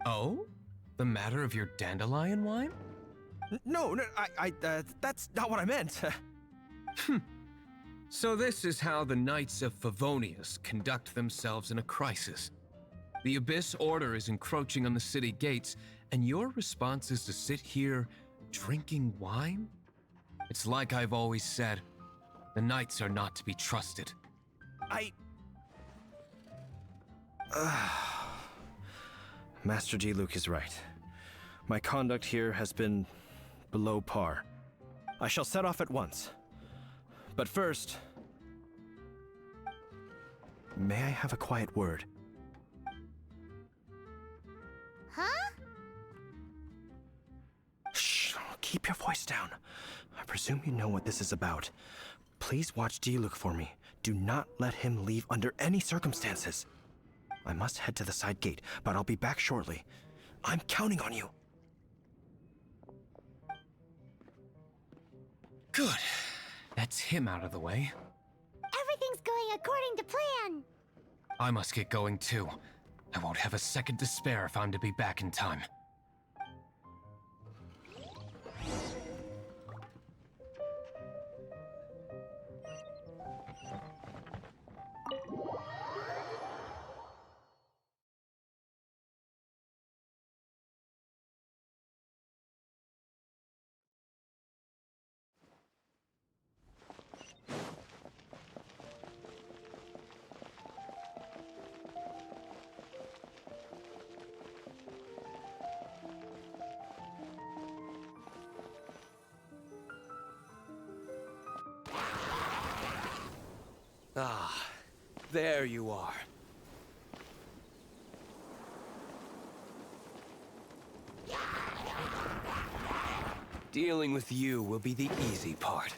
Oh? The matter of your dandelion wine? No, that's not what I meant. So this is how the Knights of Favonius conduct themselves in a crisis. The Abyss Order is encroaching on the city gates, and your response is to sit here drinking wine? It's like I've always said, the Knights are not to be trusted. Master Diluc is right. My conduct here has been below par. I shall set off at once. But first, may I have a quiet word? Huh? Shh, keep your voice down. I presume you know what this is about. Please watch Diluc for me. Do not let him leave under any circumstances. I must head to the side gate, but I'll be back shortly. I'm counting on you. Good. That's him out of the way. Everything's going according to plan. I must get going too. I won't have a second to spare if I'm to be back in time. Ah, there you are. Dealing with you will be the easy part.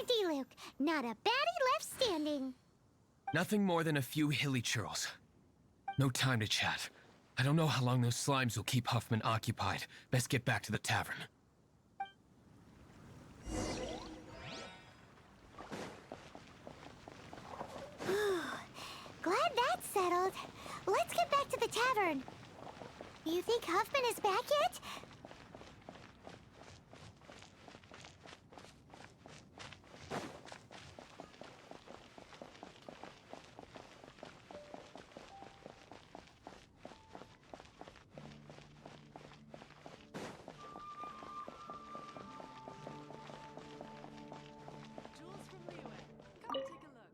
Diluc, not a baddie left standing. Nothing more than a few hilly churls. No time to chat. I don't know how long those slimes will keep Huffman occupied. Best get back to the tavern. Glad that's settled. let's get back to the tavern. You think Huffman is back yet? Jewels from Liyue. Come take a look.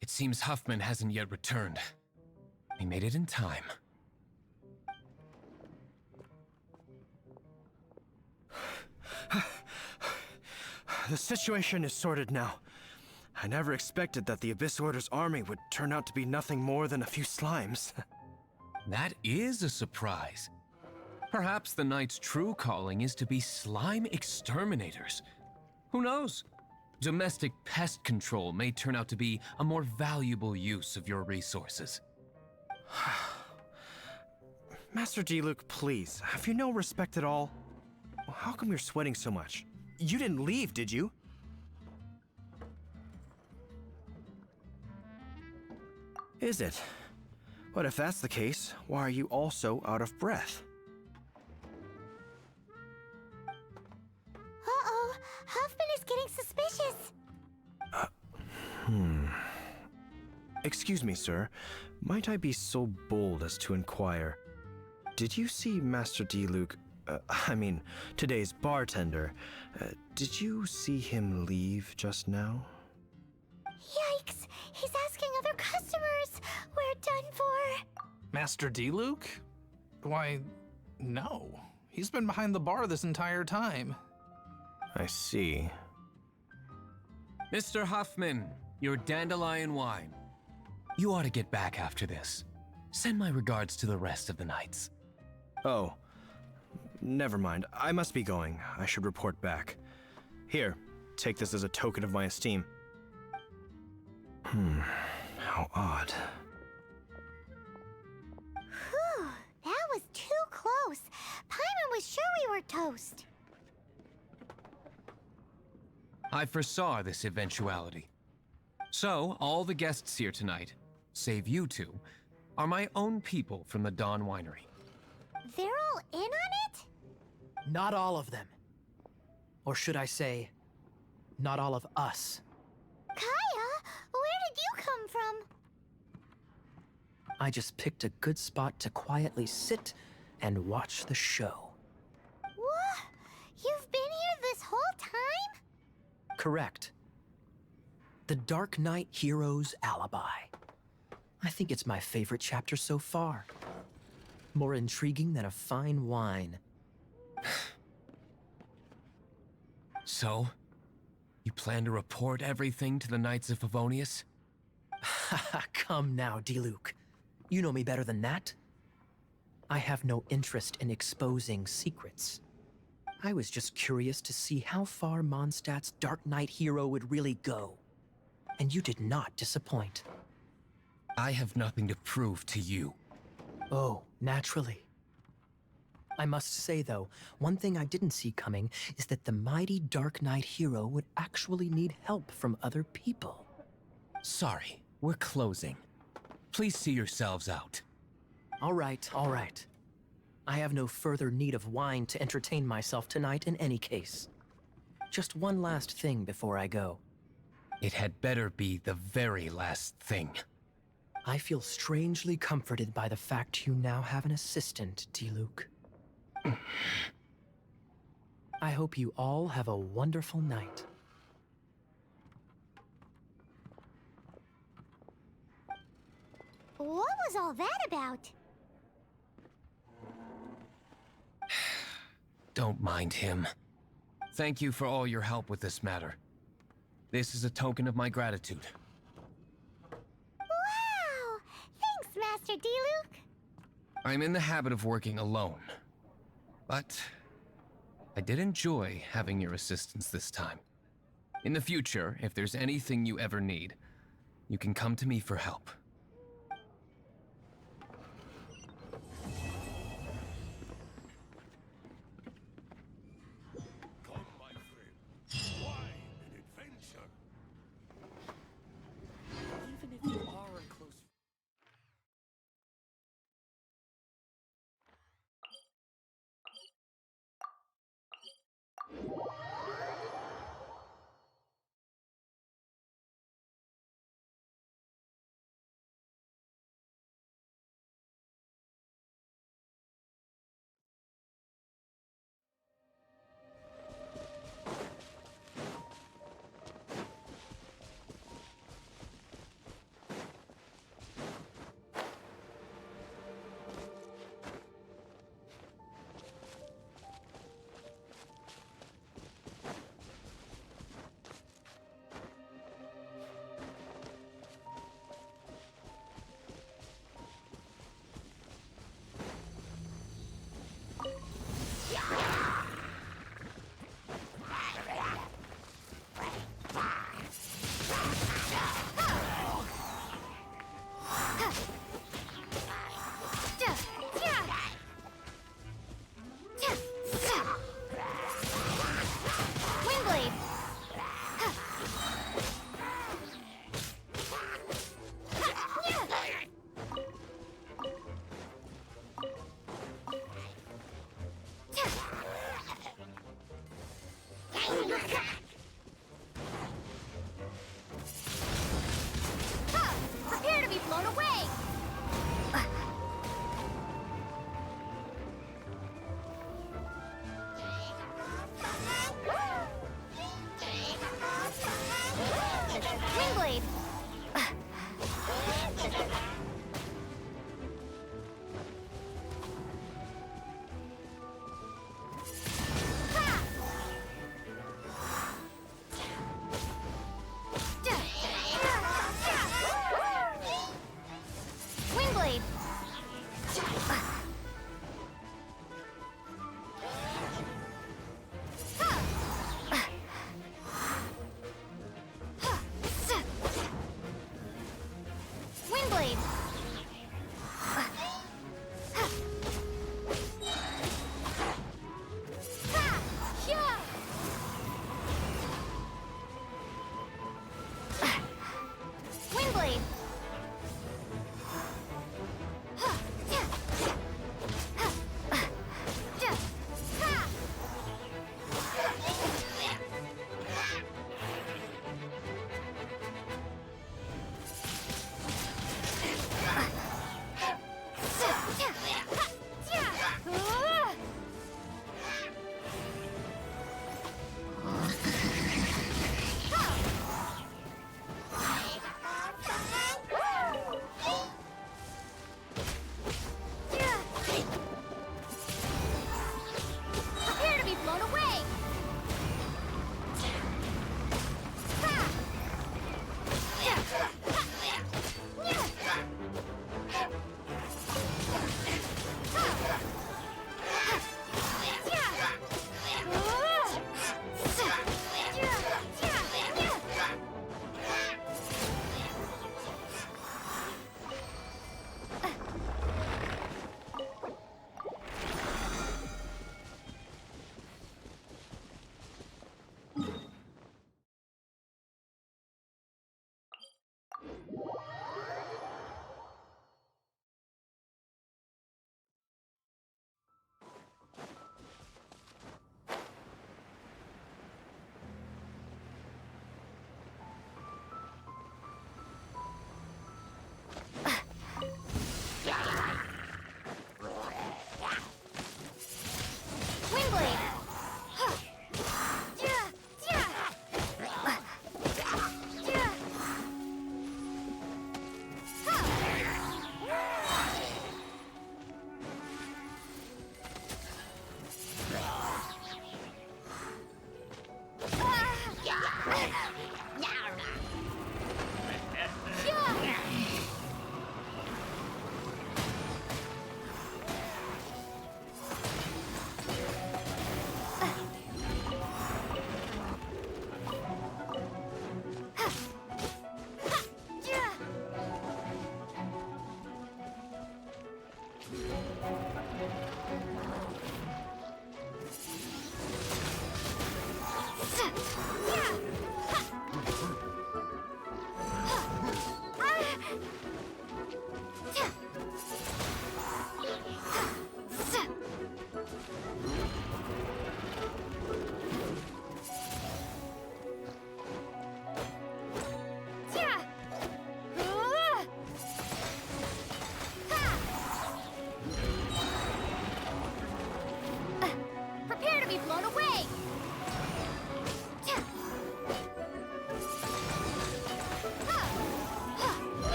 It seems Huffman hasn't yet returned. We made it in time. The situation is sorted now. I never expected that the Abyss Order's army would turn out to be nothing more than a few slimes. That is a surprise. Perhaps the Knight's true calling is to be slime exterminators. Who knows? Domestic pest control may turn out to be a more valuable use of your resources. Master Diluc, please, have you no respect at all? How come you're sweating so much? You didn't leave, did you? Is it? But if that's the case, why are you also out of breath? Uh-oh, Huffman is getting suspicious. Excuse me, sir. Might I be so bold as to inquire? Did you see Master Diluc, today's bartender? Did you see him leave just now? Yikes, he's asking other customers. We're done for. Master Diluc? Why, no. He's been behind the bar this entire time. I see. Mr. Huffman, your dandelion wine. You ought to get back after this. Send my regards to the rest of the knights. Oh, never mind. I must be going. I should report back. Here, take this as a token of my esteem. How odd. Whew, that was too close. Paimon was sure we were toast. I foresaw this eventuality. So, all the guests here tonight, save you two, are my own people from the Dawn Winery. They're all in on it? Not all of them. Or should I say, not all of us. Kaya, where did you come from? I just picked a good spot to quietly sit and watch the show. What? You've been here this whole time? Correct. The Dark Knight Hero's Alibi. I think it's my favorite chapter so far. More intriguing than a fine wine. So, you plan to report everything to the Knights of Favonius? Come now, Diluc. You know me better than that. I have no interest in exposing secrets. I was just curious to see how far Mondstadt's Dark Knight hero would really go. And you did not disappoint. I have nothing to prove to you. Oh, naturally. I must say, though, one thing I didn't see coming is that the mighty Dark Knight hero would actually need help from other people. Sorry, we're closing. Please see yourselves out. All right, all right. I have no further need of wine to entertain myself tonight in any case. Just one last thing before I go. It had better be the very last thing. I feel strangely comforted by the fact you now have an assistant, Diluc. I hope you all have a wonderful night. What was all that about? Don't mind him. Thank you for all your help with this matter. This is a token of my gratitude. Wow! Thanks, Master Diluc. I'm in the habit of working alone, but I did enjoy having your assistance this time. In the future, if there's anything you ever need, you can come to me for help. Come, my friend. Wine and